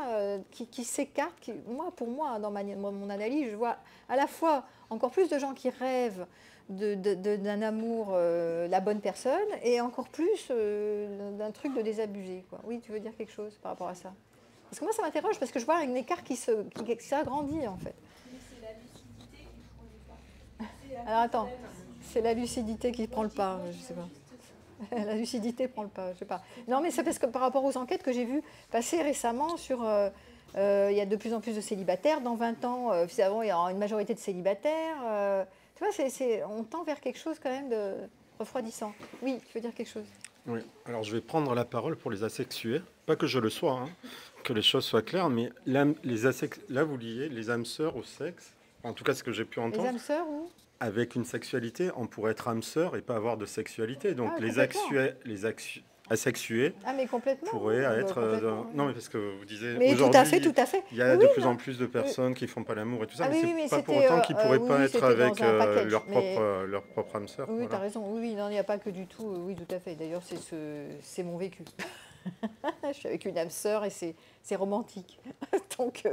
qui s'écarte. Pour moi, dans mon analyse, je vois à la fois encore plus de gens qui rêvent d'un amour, la bonne personne, et encore plus d'un truc de désabusé. Quoi. Oui, tu veux dire quelque chose par rapport à ça? Parce que moi, ça m'interroge, parce que je vois un écart qui s'agrandit, en fait. Alors attends, c'est la lucidité qui prend le pas, je sais pas. La lucidité prend le pas, je sais pas. Non, mais c'est parce que par rapport aux enquêtes que j'ai vues passer récemment sur... il y a de plus en plus de célibataires. Dans 20 ans, finalement, il y aura une majorité de célibataires. Tu vois, on tend vers quelque chose quand même de refroidissant. Oui, tu veux dire quelque chose? Oui, alors je vais prendre la parole pour les asexués. Pas que je le sois, hein, que les choses soient claires, mais là, vous liez les âmes sœurs au sexe. En tout cas, ce que j'ai pu entendre. Les âmes sœurs ou avec une sexualité, on pourrait être âme sœur et pas avoir de sexualité. Donc les asexués pourraient être... non, mais parce que vous disiez aujourd'hui, tout à fait. Il y a de plus en plus de personnes qui ne font pas l'amour et tout ça, mais c'est pas pour autant qu'ils ne pourraient pas être avec leur propre âme sœur. Oui, voilà. Tu as raison. Oui, non, il n'y a pas que du tout. Oui, tout à fait. D'ailleurs, c'est mon vécu. Je suis avec une âme sœur et c'est romantique. donc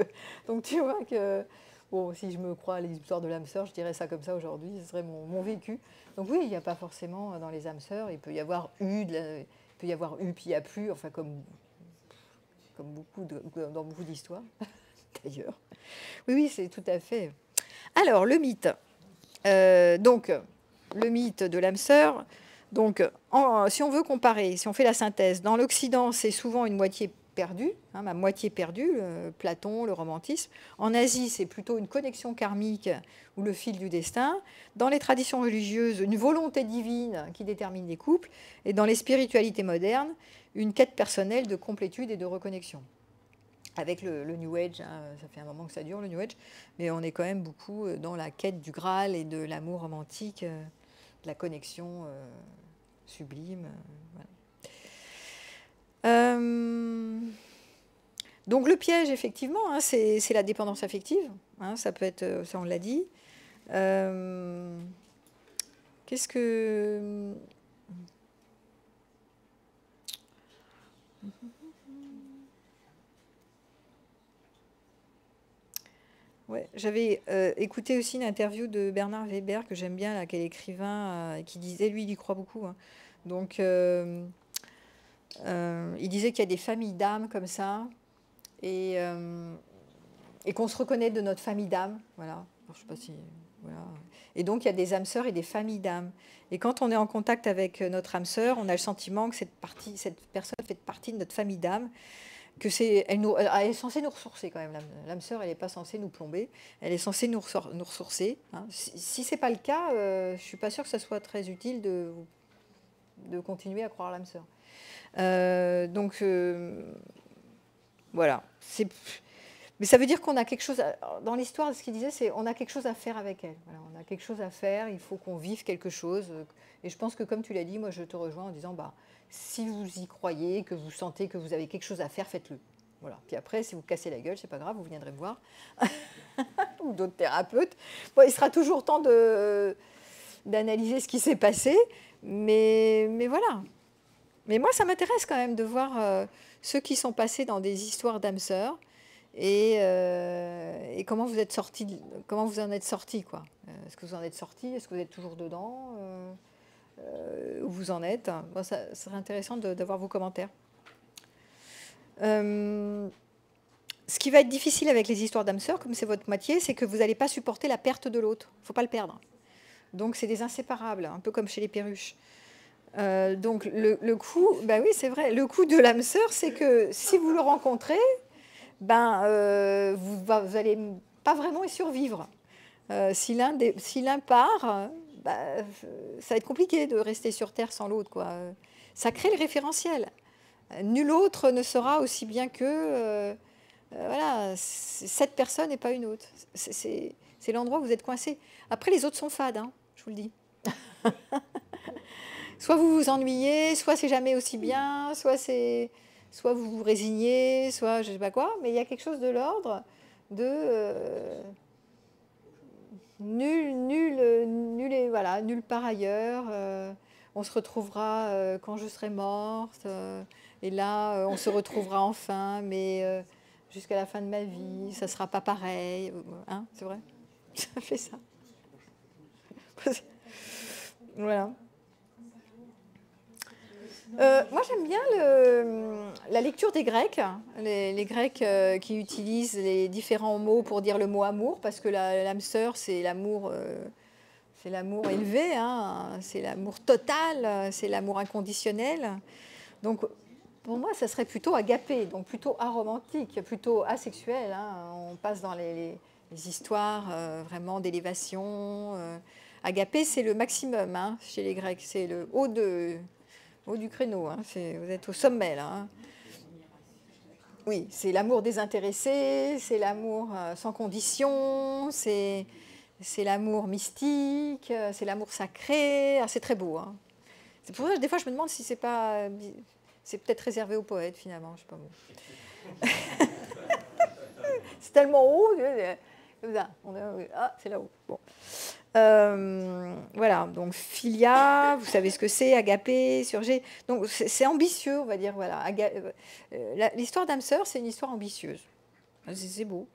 tu vois que... Bon, si je me crois à l'histoire de l'âme sœur, je dirais ça comme ça aujourd'hui, ce serait mon vécu. Donc oui, il n'y a pas forcément dans les âmes sœurs, il peut y avoir eu, puis il n'y a plus, enfin comme dans beaucoup d'histoires, d'ailleurs. Oui, c'est tout à fait. Alors, le mythe. Donc, le mythe de l'âme sœur. Donc, si on veut comparer, si on fait la synthèse, dans l'Occident, c'est souvent une moitié perdue, ma moitié perdue, Platon, le romantisme. En Asie, c'est plutôt une connexion karmique ou le fil du destin. Dans les traditions religieuses, une volonté divine qui détermine les couples. Et dans les spiritualités modernes, une quête personnelle de complétude et de reconnexion. Avec le New Age, ça fait un moment que ça dure, le New Age, mais on est quand même beaucoup dans la quête du Graal et de l'amour romantique, de la connexion sublime. Voilà. Donc le piège, effectivement, hein, c'est la dépendance affective. Hein, ça peut être, ça on l'a dit. Qu'est-ce que... Ouais, j'avais écouté aussi une interview de Bernard Weber, que j'aime bien, là, qui est écrivain, qui disait, lui, il y croit beaucoup. Hein. Donc, il disait qu'il y a des familles d'âmes comme ça, et qu'on se reconnaît de notre famille d'âmes. Voilà. Alors, je sais pas si... Voilà. Et donc, il y a des âmes sœurs et des familles d'âmes. Et quand on est en contact avec notre âme sœur, on a le sentiment que cette personne fait partie de notre famille d'âmes, que elle est censée nous ressourcer quand même. L'âme sœur, elle n'est pas censée nous plomber, elle est censée nous ressourcer. Hein. Si ce n'est pas le cas, je ne suis pas sûre que ça soit très utile de continuer à croire l'âme sœur. Donc, voilà. Mais ça veut dire qu'on a quelque chose... Dans l'histoire, ce qu'il disait, c'est on a quelque chose à faire avec elle. Voilà, on a quelque chose à faire, il faut qu'on vive quelque chose. Et je pense que, comme tu l'as dit, moi, je te rejoins en disant, si vous y croyez, que vous sentez que vous avez quelque chose à faire, faites-le. Voilà. Puis après, si vous cassez la gueule, c'est pas grave, vous viendrez me voir. Ou d'autres thérapeutes. Bon, il sera toujours temps d'analyser ce qui s'est passé. Mais voilà. Mais moi, ça m'intéresse quand même de voir ceux qui sont passés dans des histoires d'âmes sœurs. Et comment vous êtes sortis, comment vous en êtes sortis, quoi. Est-ce que vous en êtes sortis? Est-ce que vous êtes toujours dedans? Où vous en êtes? Bon, ça serait intéressant d'avoir vos commentaires. Ce qui va être difficile avec les histoires d'âmes sœurs, comme c'est votre métier, c'est que vous n'allez pas supporter la perte de l'autre. Il ne faut pas le perdre. Donc c'est des inséparables, un peu comme chez les perruches. Donc le coup, oui, c'est vrai, le coup de l'âme sœur, c'est que si vous le rencontrez, vous n'allez pas vraiment y survivre. Si l'un part, ça va être compliqué de rester sur Terre sans l'autre, quoi. Ça crée le référentiel. Nul autre ne sera aussi bien que... voilà, cette personne et pas une autre. C'est l'endroit où vous êtes coincé. Après, les autres sont fades, hein, je vous le dis. Soit vous vous ennuyez, soit c'est jamais aussi bien, soit vous vous résignez, soit je ne sais pas quoi, mais il y a quelque chose de l'ordre de nul par ailleurs. On se retrouvera quand je serai morte, et là, on se retrouvera enfin, mais jusqu'à la fin de ma vie, ça ne sera pas pareil. Hein, c'est vrai? Ça fait ça. Voilà. Moi, j'aime bien la lecture des Grecs, les Grecs qui utilisent les différents mots pour dire le mot amour, parce que l'âme sœur, c'est l'amour élevé, hein, c'est l'amour total, c'est l'amour inconditionnel. Donc, pour moi, ça serait plutôt agapé, donc plutôt aromantique, plutôt asexuel. Hein. On passe dans les histoires vraiment d'élévation. Agapé, c'est le maximum, hein, chez les Grecs, c'est le haut du créneau, hein. Vous êtes au sommet, là. Hein. Oui, c'est l'amour désintéressé, c'est l'amour sans condition, c'est l'amour mystique, c'est l'amour sacré. Ah, c'est très beau. Hein. C'est pour ça que des fois, je me demande si c'est pas... C'est peut-être réservé aux poètes, finalement, je sais pas moi. C'est tellement haut. Comme ça. Ah, c'est là-haut. Bon. Voilà, donc philia, vous savez ce que c'est, agapé, surgé. Donc c'est ambitieux, on va dire. Voilà. L'histoire d'âme sœur, c'est une histoire ambitieuse. C'est beau.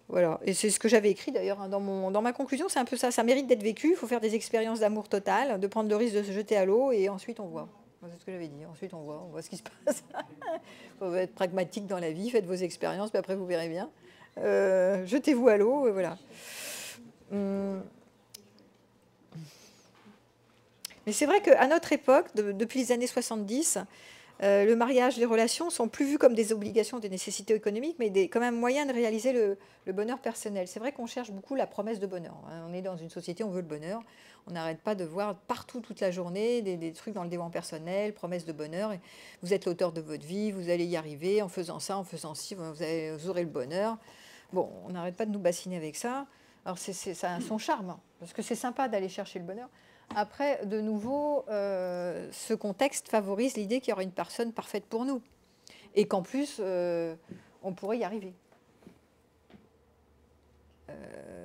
Voilà, et c'est ce que j'avais écrit d'ailleurs hein, dans ma conclusion, c'est un peu ça. Ça mérite d'être vécu, il faut faire des expériences d'amour total, de prendre le risque de se jeter à l'eau, et ensuite on voit. C'est ce que j'avais dit. Ensuite on voit ce qui se passe. Il faut être pragmatique dans la vie, faites vos expériences, puis après vous verrez bien. Jetez-vous à l'eau, et voilà. Mais c'est vrai qu'à notre époque, depuis les années 70, le mariage, les relations sont plus vues comme des obligations, des nécessités économiques, mais comme un moyen de réaliser le bonheur personnel. C'est vrai qu'on cherche beaucoup la promesse de bonheur. On est dans une société, on veut le bonheur. On n'arrête pas de voir partout, toute la journée, des trucs dans le développement personnel, promesse de bonheur. Et vous êtes l'auteur de votre vie, vous allez y arriver en faisant ça, en faisant ci, vous aurez le bonheur. Bon, on n'arrête pas de nous bassiner avec ça. Alors, ça a son charme, hein, parce que c'est sympa d'aller chercher le bonheur. Après, de nouveau, ce contexte favorise l'idée qu'il y aura une personne parfaite pour nous. et qu'en plus, on pourrait y arriver.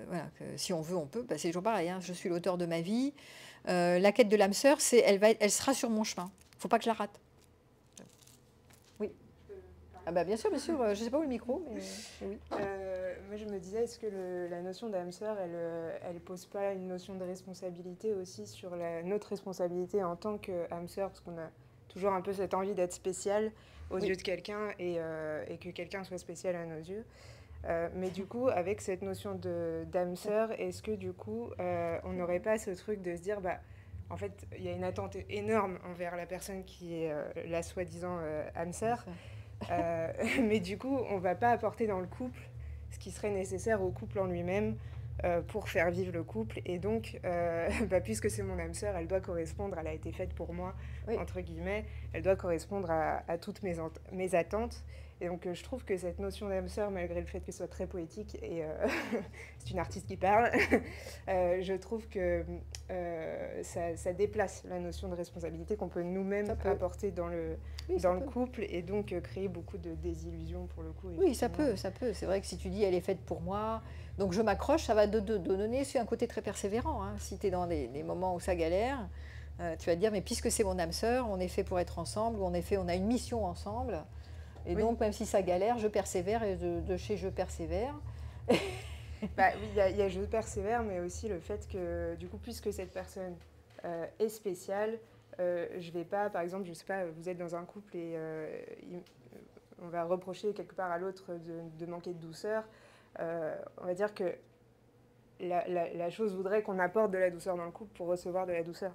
Voilà, que si on veut, on peut. Bah, c'est toujours pareil, hein, je suis l'auteur de ma vie. La quête de l'âme sœur, elle sera sur mon chemin. Il ne faut pas que je la rate. Oui. Ah bah bien sûr, bien sûr. Je ne sais pas où le micro, mais oui. Moi, je me disais, est-ce que la notion d'âme sœur, elle ne pose pas une notion de responsabilité aussi sur notre responsabilité en tant qu'âme sœur, parce qu'on a toujours un peu cette envie d'être spécial aux yeux de quelqu'un et que quelqu'un soit spécial à nos yeux. Mais du coup, avec cette notion d'âme sœur, est-ce que du coup, on n'aurait pas ce truc de se dire, bah, en fait, il y a une attente énorme envers la personne qui est la soi-disant âme sœur, mais du coup, on ne va pas apporter dans le couple ce qui serait nécessaire au couple en lui-même pour faire vivre le couple. Et donc, bah, puisque c'est mon âme sœur, elle doit correspondre, elle a été faite pour moi, entre guillemets, elle doit correspondre à toutes mes attentes. Et donc, je trouve que cette notion d'âme sœur, malgré le fait que ce soit très poétique, et c'est une artiste qui parle, je trouve que ça déplace la notion de responsabilité qu'on peut nous-mêmes apporter dans le couple, et donc créer beaucoup de désillusions pour le coup. Oui, ça peut. C'est vrai que si tu dis elle est faite pour moi, donc je m'accroche, ça va te donner un côté très persévérant. Hein. Si tu es dans des moments où ça galère, tu vas te dire, mais puisque c'est mon âme sœur, on est fait pour être ensemble, on a une mission ensemble. Et donc, même si ça galère, je persévère, et de chez je persévère. Bah, oui, il y a je persévère, mais aussi le fait que, du coup, puisque cette personne est spéciale, je vais pas, par exemple, je sais pas, vous êtes dans un couple et on va reprocher quelque part à l'autre de manquer de douceur. On va dire que la chose voudrait qu'on apporte de la douceur dans le couple pour recevoir de la douceur.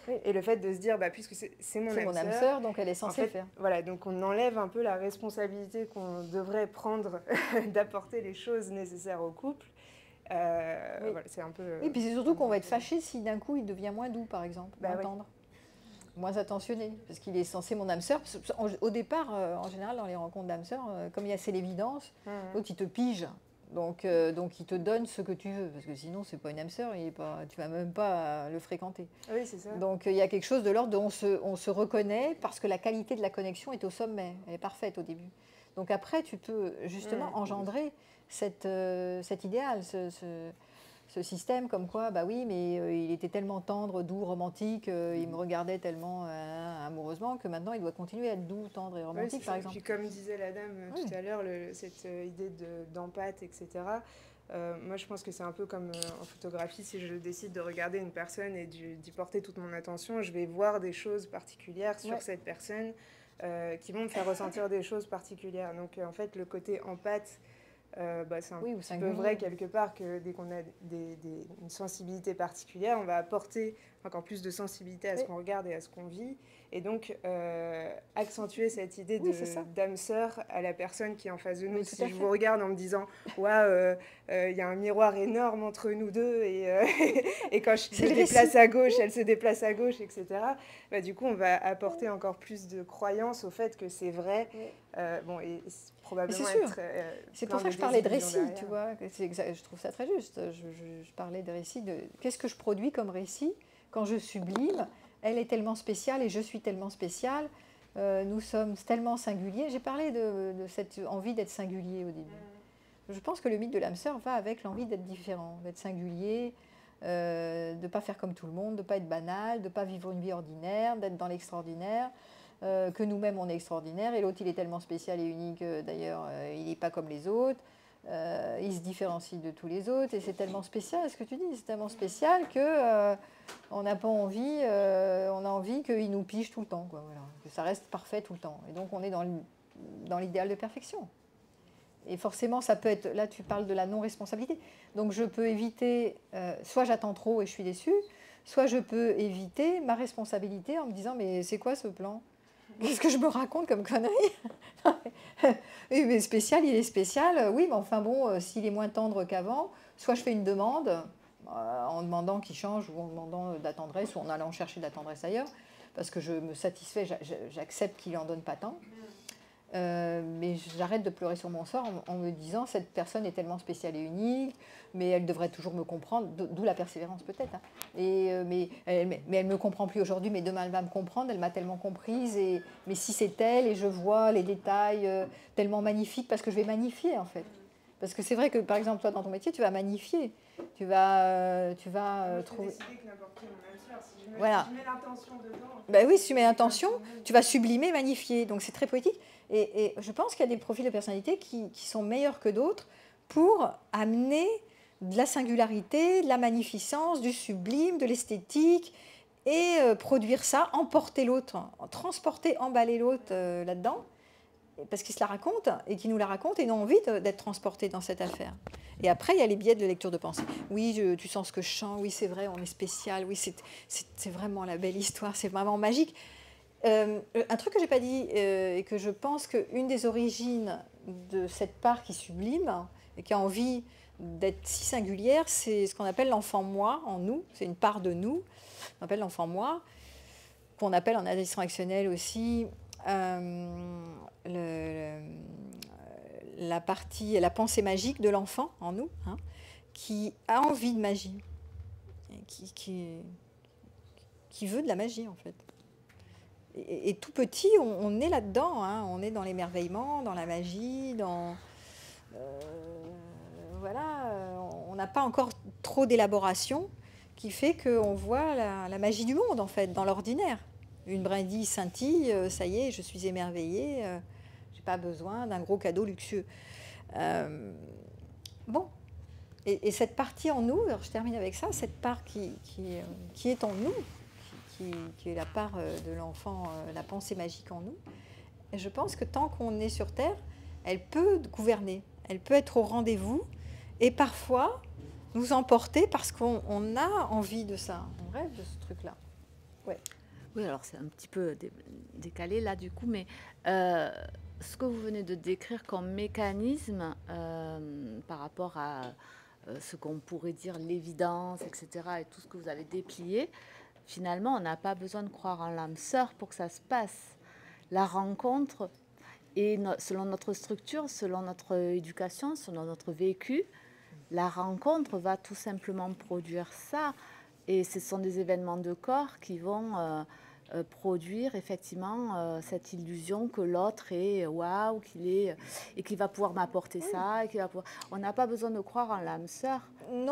Oui. Et le fait de se dire, bah, puisque c'est mon âme sœur, donc elle est censée le faire. Voilà, donc on enlève un peu la responsabilité qu'on devrait prendre d'apporter les choses nécessaires au couple. Voilà, c'est un peu... Oui, puis c'est surtout qu'on va être fâché si d'un coup il devient moins doux, par exemple, moins tendre, moins attentionné, parce qu'il est censé mon âme sœur. Au départ, en général, dans les rencontres d'âme sœur, comme il y a c'est l'évidence, l'autre il te pige. Donc, il te donne ce que tu veux, parce que sinon, c'est pas une âme sœur, tu ne vas même pas le fréquenter. Oui, c'est ça. Donc, il y a quelque chose de l'ordre de on se reconnaît parce que la qualité de la connexion est au sommet, elle est parfaite au début. Donc après, tu peux justement engendrer cet idéal, ce système comme quoi, bah oui, mais il était tellement tendre, doux, romantique, il me regardait tellement amoureusement que maintenant il doit continuer à être doux, tendre et romantique, par exemple. Puis comme disait la dame tout à l'heure, cette idée d'empathie, etc., moi je pense que c'est un peu comme en photographie, si je décide de regarder une personne et d'y porter toute mon attention, je vais voir des choses particulières sur cette personne qui vont me faire ressentir des choses particulières. Donc en fait, le côté empathie, c'est un petit peu vrai quelque part que dès qu'on a une sensibilité particulière, on va apporter encore plus de sensibilité à ce qu'on regarde et à ce qu'on vit, et donc accentuer cette idée d'âme sœur à la personne qui est en face de nous. Si je vous regarde en me disant « Waouh, il y a un miroir énorme entre nous deux, et quand je me déplace à gauche, elle se déplace à gauche, etc. » Bah, du coup, on va apporter encore plus de croyance au fait que c'est vrai. Et probablement c'est pour ça que je parlais de récit, tu vois. Je trouve ça très juste. Je parlais de récit, de qu'est-ce que je produis comme récit quand je sublime. Elle est tellement spéciale et je suis tellement spéciale. Nous sommes tellement singuliers. J'ai parlé de cette envie d'être singulier au début. Je pense que le mythe de l'âme sœur va avec l'envie d'être différent, d'être singulier, de ne pas faire comme tout le monde, de ne pas être banal, de ne pas vivre une vie ordinaire, d'être dans l'extraordinaire. Que nous-mêmes on est extraordinaire, et l'autre il est tellement spécial et unique, d'ailleurs il n'est pas comme les autres, il se différencie de tous les autres, et c'est tellement spécial, ce que tu dis, c'est tellement spécial que on n'a pas envie, on a envie qu'il nous pige tout le temps, quoi, voilà, que ça reste parfait tout le temps, et donc on est dans l'idéal de perfection. Et forcément, ça peut être, là tu parles de la non-responsabilité, donc je peux éviter, soit j'attends trop et je suis déçue, soit je peux éviter ma responsabilité en me disant, mais c'est quoi ce plan ? Qu'est-ce que je me raconte comme connerie ? Oui, mais spécial, il est spécial. Oui, mais enfin bon, s'il est moins tendre qu'avant, soit je fais une demande en demandant qu'il change, ou en demandant de la tendresse, ou en allant chercher de la tendresse ailleurs, parce que je me satisfais, j'accepte qu'il n'en donne pas tant. Mais j'arrête de pleurer sur mon sort en me disant cette personne est tellement spéciale et unique, mais elle devrait toujours me comprendre, d'où la persévérance peut-être. Hein. Mais elle ne me comprend plus aujourd'hui, mais demain elle va me comprendre, elle m'a tellement comprise. Mais si c'est elle, et je vois les détails tellement magnifiques, parce que je vais magnifier en fait. Parce que c'est vrai que par exemple toi dans ton métier, tu vas magnifier. Tu vas trouver... Voilà. Si je mets l'intention dedans... Ben oui, si tu mets l'intention, tu vas sublimer, magnifier. Donc c'est très poétique. Et je pense qu'il y a des profils de personnalité qui sont meilleurs que d'autres pour amener de la singularité, de la magnificence, du sublime, de l'esthétique, et produire ça, emporter l'autre, transporter, emballer l'autre là-dedans, parce qu'il se la raconte, et qu'il nous la raconte, et nous avons envie d'être transportés dans cette affaire. Et après, il y a les biais de lecture de pensée. Oui, tu sens ce que je chante, oui, c'est vrai, on est spécial, oui, c'est vraiment la belle histoire, c'est vraiment magique. Un truc que je n'ai pas dit, et que je pense qu'une des origines de cette part qui sublime, et qui a envie d'être si singulière, c'est ce qu'on appelle l'enfant moi en nous, c'est une part de nous, on appelle l'enfant moi, qu'on appelle en addiction actionnelle aussi la pensée magique de l'enfant en nous, hein, qui a envie de magie, qui veut de la magie en fait. Et tout petit, on est là-dedans, hein, on est dans l'émerveillement, dans la magie, on n'a pas encore trop d'élaboration qui fait qu'on voit la magie du monde en fait, dans l'ordinaire. Une brindille scintille, ça y est, je suis émerveillée, j'ai pas besoin d'un gros cadeau luxueux. Bon, et cette partie en nous, alors je termine avec ça, cette part qui est en nous, qui est la part de l'enfant, la pensée magique en nous, et je pense que tant qu'on est sur Terre, elle peut gouverner, elle peut être au rendez-vous, et parfois nous emporter parce qu'on a envie de ça, on rêve de ce truc-là. Ouais. Oui, alors c'est un petit peu décalé là du coup, mais ce que vous venez de décrire comme mécanisme par rapport à ce qu'on pourrait dire l'évidence, etc., et tout ce que vous avez déplié, finalement, on n'a pas besoin de croire en l'âme sœur pour que ça se passe. La rencontre, et selon notre structure, selon notre éducation, selon notre vécu, la rencontre va tout simplement produire ça. Et ce sont des événements de corps qui vont produire effectivement cette illusion que l'autre est waouh, qu'il est, et qu'il va pouvoir m'apporter ça. Et on n'a pas besoin de croire en l'âme sœur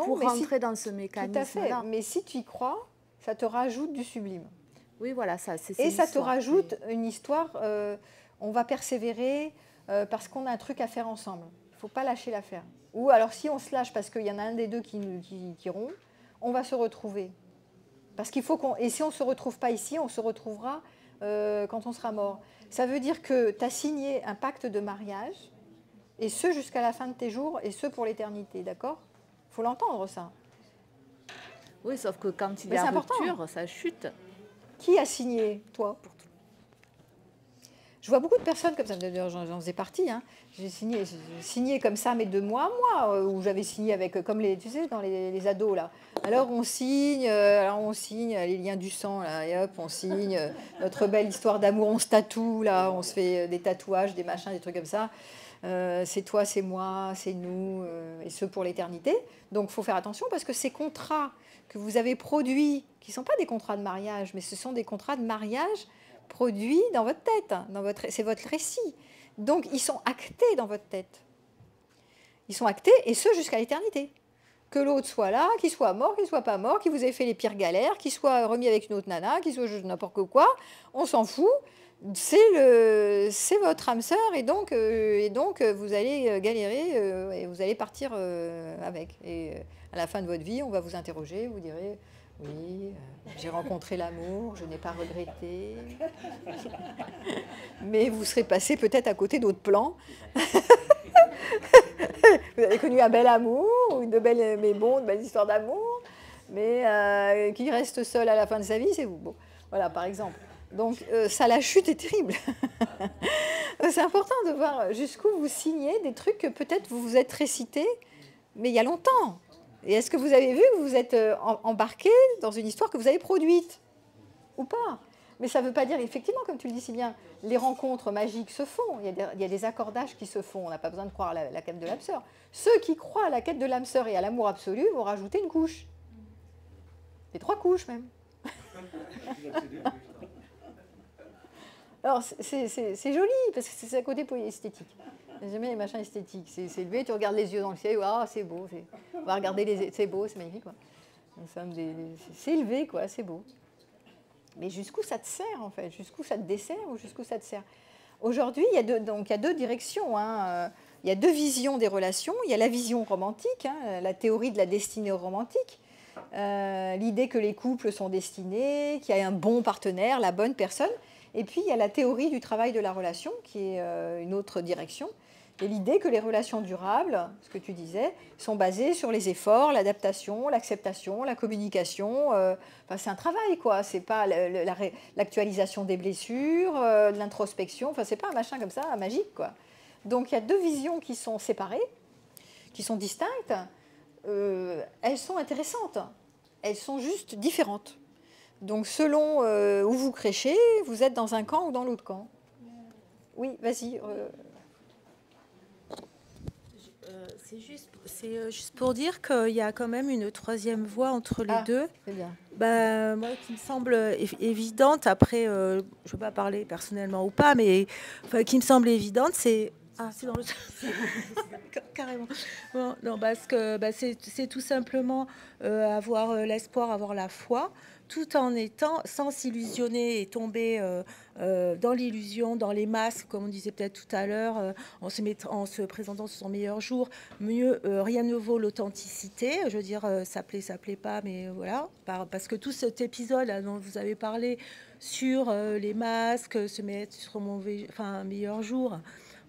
pour rentrer dans ce mécanisme-là. Tout à fait, mais si tu y crois, ça te rajoute du sublime. Oui, voilà, ça, c'est et ça te rajoute une histoire, on va persévérer parce qu'on a un truc à faire ensemble. Il ne faut pas lâcher l'affaire. Ou alors si on se lâche parce qu'il y en a un des deux qui rompt, on va se retrouver. Parce qu'il faut et si on ne se retrouve pas ici, on se retrouvera quand on sera mort. Ça veut dire que tu as signé un pacte de mariage, et ce jusqu'à la fin de tes jours, et ce pour l'éternité, d'accord ? Il faut l'entendre, ça. Oui, sauf que quand il y a rupture, ça chute. Qui a signé, toi ? Je vois beaucoup de personnes comme ça, j'en faisais partie, hein. J'ai signé comme ça, mais de mois à mois, où j'avais signé avec, comme tu sais, dans les ados, là. Alors on signe les liens du sang, là, et hop, on signe notre belle histoire d'amour, on se tatoue, là, on se fait des tatouages, des machins, des trucs comme ça. C'est toi, c'est moi, c'est nous, et ce pour l'éternité. Donc il faut faire attention, parce que ces contrats que vous avez produits, qui ne sont pas des contrats de mariage, mais ce sont des contrats de mariage produits dans votre tête, c'est votre récit. Donc, ils sont actés dans votre tête. Ils sont actés, et ce, jusqu'à l'éternité. Que l'autre soit là, qu'il soit mort, qu'il soit pas mort, qu'il vous ait fait les pires galères, qu'il soit remis avec une autre nana, qu'il soit n'importe quoi, on s'en fout. C'est votre âme sœur, et donc vous allez galérer, et vous allez partir avec. Et à la fin de votre vie, on va vous interroger, vous direz... Oui, j'ai rencontré l'amour, je n'ai pas regretté. Mais vous serez passé peut-être à côté d'autres plans. Vous avez connu un bel amour, une belle histoire d'amour, mais qui reste seul à la fin de sa vie, c'est vous. Bon, voilà, par exemple. Donc, ça, la chute est terrible. C'est important de voir jusqu'où vous signez des trucs que peut-être vous vous êtes récités, mais il y a longtemps. Et est-ce que vous avez vu que vous êtes embarqué dans une histoire que vous avez produite ? Ou pas ? Mais ça ne veut pas dire, effectivement, comme tu le dis si bien, les rencontres magiques se font. Il y a des accordages qui se font. On n'a pas besoin de croire à la quête de l'âme sœur. Ceux qui croient à la quête de l'âme sœur et à l'amour absolu vont rajouter une couche. Et 3 couches même. Alors, c'est joli, parce que c'est à côté esthétique. J'aime bien les machins esthétiques. C'est élevé, tu regardes les yeux dans le ciel, ah, c'est beau. On va regarder c'est beau, c'est magnifique. Quoi. C'est élevé, quoi, c'est beau. Mais jusqu'où ça te sert, en fait? Jusqu'où ça te dessert ou jusqu'où ça te sert? Aujourd'hui, il y a 2 directions. Hein. Il y a 2 visions des relations. Il y a la vision romantique, hein, la théorie de la destinée romantique. L'idée que les couples sont destinés, qu'il y a un bon partenaire, la bonne personne. Et puis, il y a la théorie du travail de la relation, qui est une autre direction. Et l'idée que les relations durables, ce que tu disais, sont basées sur les efforts, l'adaptation, l'acceptation, la communication. Enfin, c'est un travail, quoi. C'est pas l'actualisation des blessures, de l'introspection. Enfin, c'est pas un machin comme ça, magique, quoi. Donc, il y a 2 visions qui sont séparées, qui sont distinctes. Elles sont intéressantes. Elles sont juste différentes. Donc, selon où vous créchez, vous êtes dans un camp ou dans l'autre camp. Oui, vas-y. C'est juste pour dire qu'il y a quand même une 3e voie entre les deux. C'est bien. Moi, qui me semble évidente, après, je ne veux pas parler personnellement ou pas, mais qui me semble évidente, c'est... Ah, c'est dans le... Carrément. Bon, non, parce que c'est tout simplement avoir l'espoir, avoir la foi, tout en étant sans s'illusionner et tomber dans l'illusion, dans les masques, comme on disait peut-être tout à l'heure, en se présentant sur son meilleur jour. Mieux, rien ne vaut l'authenticité. Je veux dire, ça plaît pas, mais voilà. Parce que tout cet épisode là, dont vous avez parlé sur les masques, se mettre sur son meilleur jour,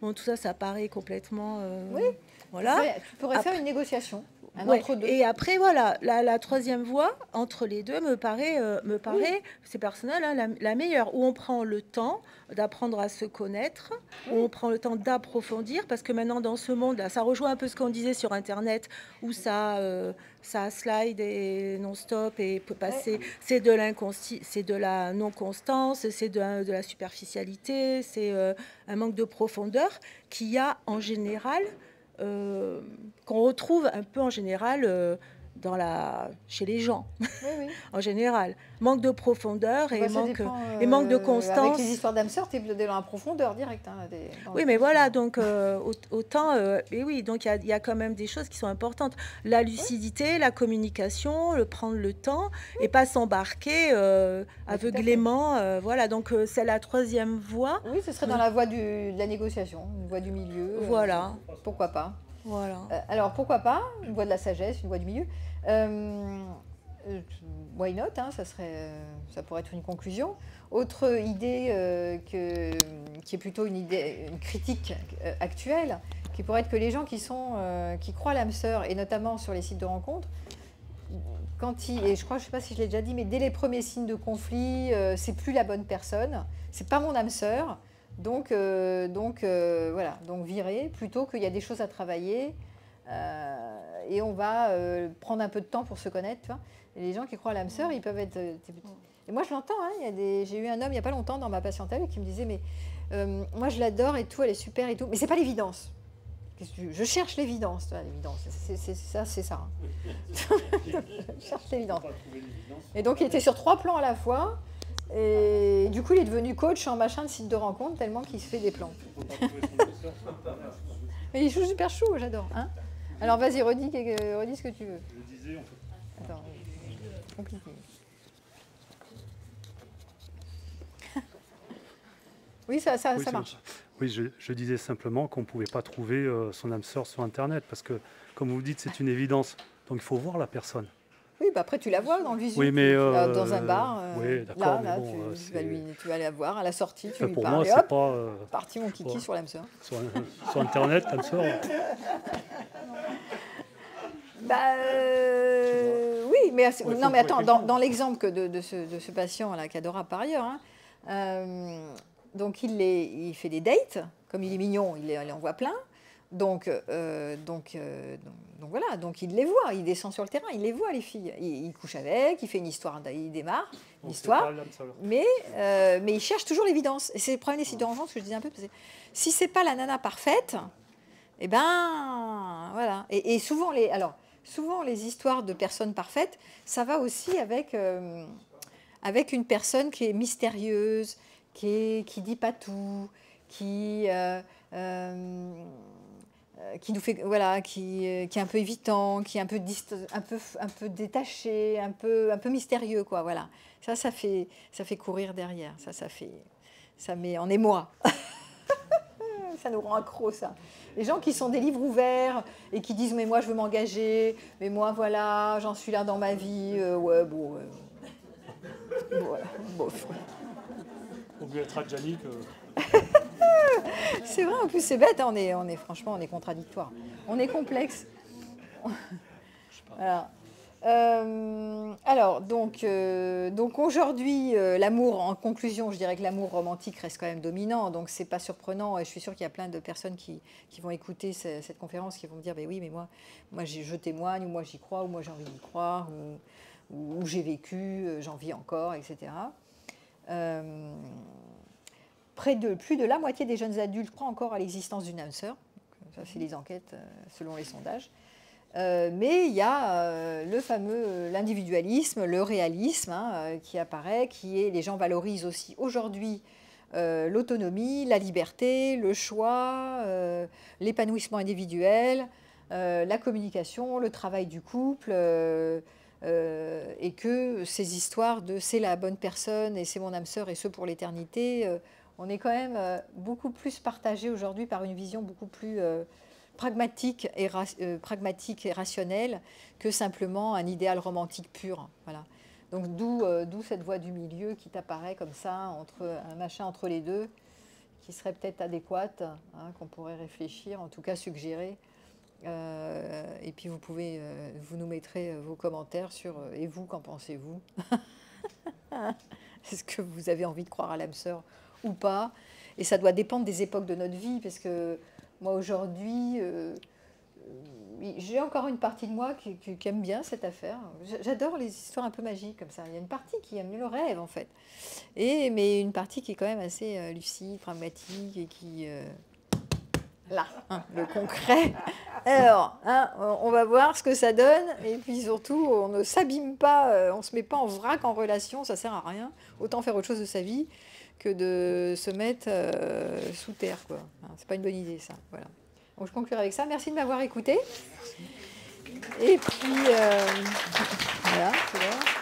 bon, tout ça, ça paraît complètement... oui, voilà. Tu pourrais faire une négociation. Ouais. Et après, voilà, la 3e voie entre les deux me paraît oui. C'est personnel, hein, la meilleure, où on prend le temps d'apprendre à se connaître, où on prend le temps d'approfondir, parce que maintenant, dans ce monde-là, ça rejoint un peu ce qu'on disait sur Internet, où ça slide et non-stop et peut passer. C'est de la non-constance, c'est de la superficialité, c'est un manque de profondeur qu'il y a en général... qu'on retrouve un peu en général chez les gens, en général. Manque de profondeur et manque de constance. Avec les histoires d'âme sœur, tu es dans la profondeur directe. Hein, oui, mais voilà, donc autant... et oui, donc il y a quand même des choses qui sont importantes. La lucidité, la communication, prendre le temps et pas s'embarquer aveuglément. Voilà, donc c'est la 3e voie. Oui, ce serait dans la voie de la négociation, une voie du milieu. Voilà. Pourquoi pas? Voilà. Alors, pourquoi pas? Une voie de la sagesse, une voie du milieu. Why not, hein, ça pourrait être une conclusion. Autre idée qui est plutôt une critique actuelle, qui pourrait être que les gens qui croient à l'âme sœur, et notamment sur les sites de rencontres, et je sais pas si je l'ai déjà dit, mais dès les premiers signes de conflit, c'est plus la bonne personne, c'est pas mon âme sœur, donc voilà, donc virer, plutôt qu'il y a des choses à travailler. Et on va prendre un peu de temps pour se connaître, tu vois. Et les gens qui croient à l'âme sœur, ils peuvent être... Et moi, je l'entends, hein, j'ai eu un homme il n'y a pas longtemps dans ma patientèle qui me disait, mais moi, je l'adore et tout, elle est super et tout, mais c'est pas l'évidence. Je cherche l'évidence, l'évidence, c'est ça. Hein. Je cherche l'évidence. Et donc, il était sur 3 plans à la fois. Et du coup, il est devenu coach en machin de site de rencontre, tellement qu'il se fait des plans. Mais il joue super chou, j'adore. Hein. Alors vas-y, redis ce que tu veux. Je disais, Attends, compliqué. Oui, ça marche. Oui, je disais simplement qu'on ne pouvait pas trouver son âme sœur sur Internet, parce que, comme vous dites, c'est une évidence. Donc il faut voir la personne. Oui, bah après tu la vois dans le visuel, oui, mais dans un bar. Oui, d'accord. Là, bon, tu vas la voir à la sortie, tu lui pour parles. Moi, c'est pas parti mon kiki sur l'âme sœur. Sur Internet, l'âme sœur. Oui, mais non, mais attends, dans l'exemple de ce patient là, qui est adorable par ailleurs, hein, donc il fait des dates, comme il est mignon, il en voit plein. Donc voilà, donc il les voit, il descend sur le terrain, il les voit les filles. Il couche avec, il fait une histoire, il démarre une histoire, mais il cherche toujours l'évidence. Et c'est le problème des sites de rencontre, que je disais un peu, parce que si c'est pas la nana parfaite, eh ben voilà. Et souvent les histoires de personnes parfaites, ça va aussi avec une personne qui est mystérieuse, qui dit pas tout, qui nous fait, voilà, qui est un peu évitant, qui est un peu détaché, un peu mystérieux, quoi, voilà. Ça fait courir derrière, ça met en émoi. Ça nous rend accro, ça. Les gens qui sont des livres ouverts et qui disent, mais moi je veux m'engager, mais moi voilà, j'en suis là dans ma vie, ouais, bon, voilà, bof. Vaut mieux être Adjani que... C'est vrai, en plus c'est bête, hein, franchement on est contradictoire, on est complexe. Voilà. Alors donc aujourd'hui l'amour, en conclusion, je dirais que l'amour romantique reste quand même dominant, donc c'est pas surprenant, et je suis sûre qu'il y a plein de personnes qui vont écouter cette conférence, qui vont me dire, ben oui, mais moi je témoigne, ou moi j'y crois, ou moi j'ai envie d'y croire, ou j'ai vécu, j'en vis encore, etc. Plus de la moitié des jeunes adultes croient encore à l'existence d'une âme sœur. Ça, c'est les enquêtes selon les sondages. Mais il y a l'individualisme, le réalisme qui apparaît, les gens valorisent aussi aujourd'hui l'autonomie, la liberté, le choix, l'épanouissement individuel, la communication, le travail du couple, et que ces histoires de c'est la bonne personne et c'est mon âme sœur et ce pour l'éternité, on est quand même beaucoup plus partagé aujourd'hui par une vision beaucoup plus pragmatique et rationnelle que simplement un idéal romantique pur. Voilà. Donc d'où cette voie du milieu qui t'apparaît comme ça, un machin entre les deux, qui serait peut-être adéquate, qu'on pourrait réfléchir, en tout cas suggérer. Et puis vous nous mettrez vos commentaires sur et vous, qu'en pensez-vous? Est-ce que vous avez envie de croire à l'âme sœur ou pas? Et ça doit dépendre des époques de notre vie, parce que moi aujourd'hui, j'ai encore une partie de moi qui aime bien cette affaire. J'adore les histoires un peu magiques comme ça. Il y a une partie qui aime le rêve en fait, mais une partie qui est quand même assez lucide, pragmatique et qui là, le concret. Alors, on va voir ce que ça donne, et puis surtout, on ne s'abîme pas, on ne se met pas en vrac en relation, ça sert à rien. Autant faire autre chose de sa vie que de se mettre sous terre, quoi. C'est pas une bonne idée, ça. Voilà. Donc je conclurai avec ça. Merci de m'avoir écouté. Et puis, voilà, c'est l'heure.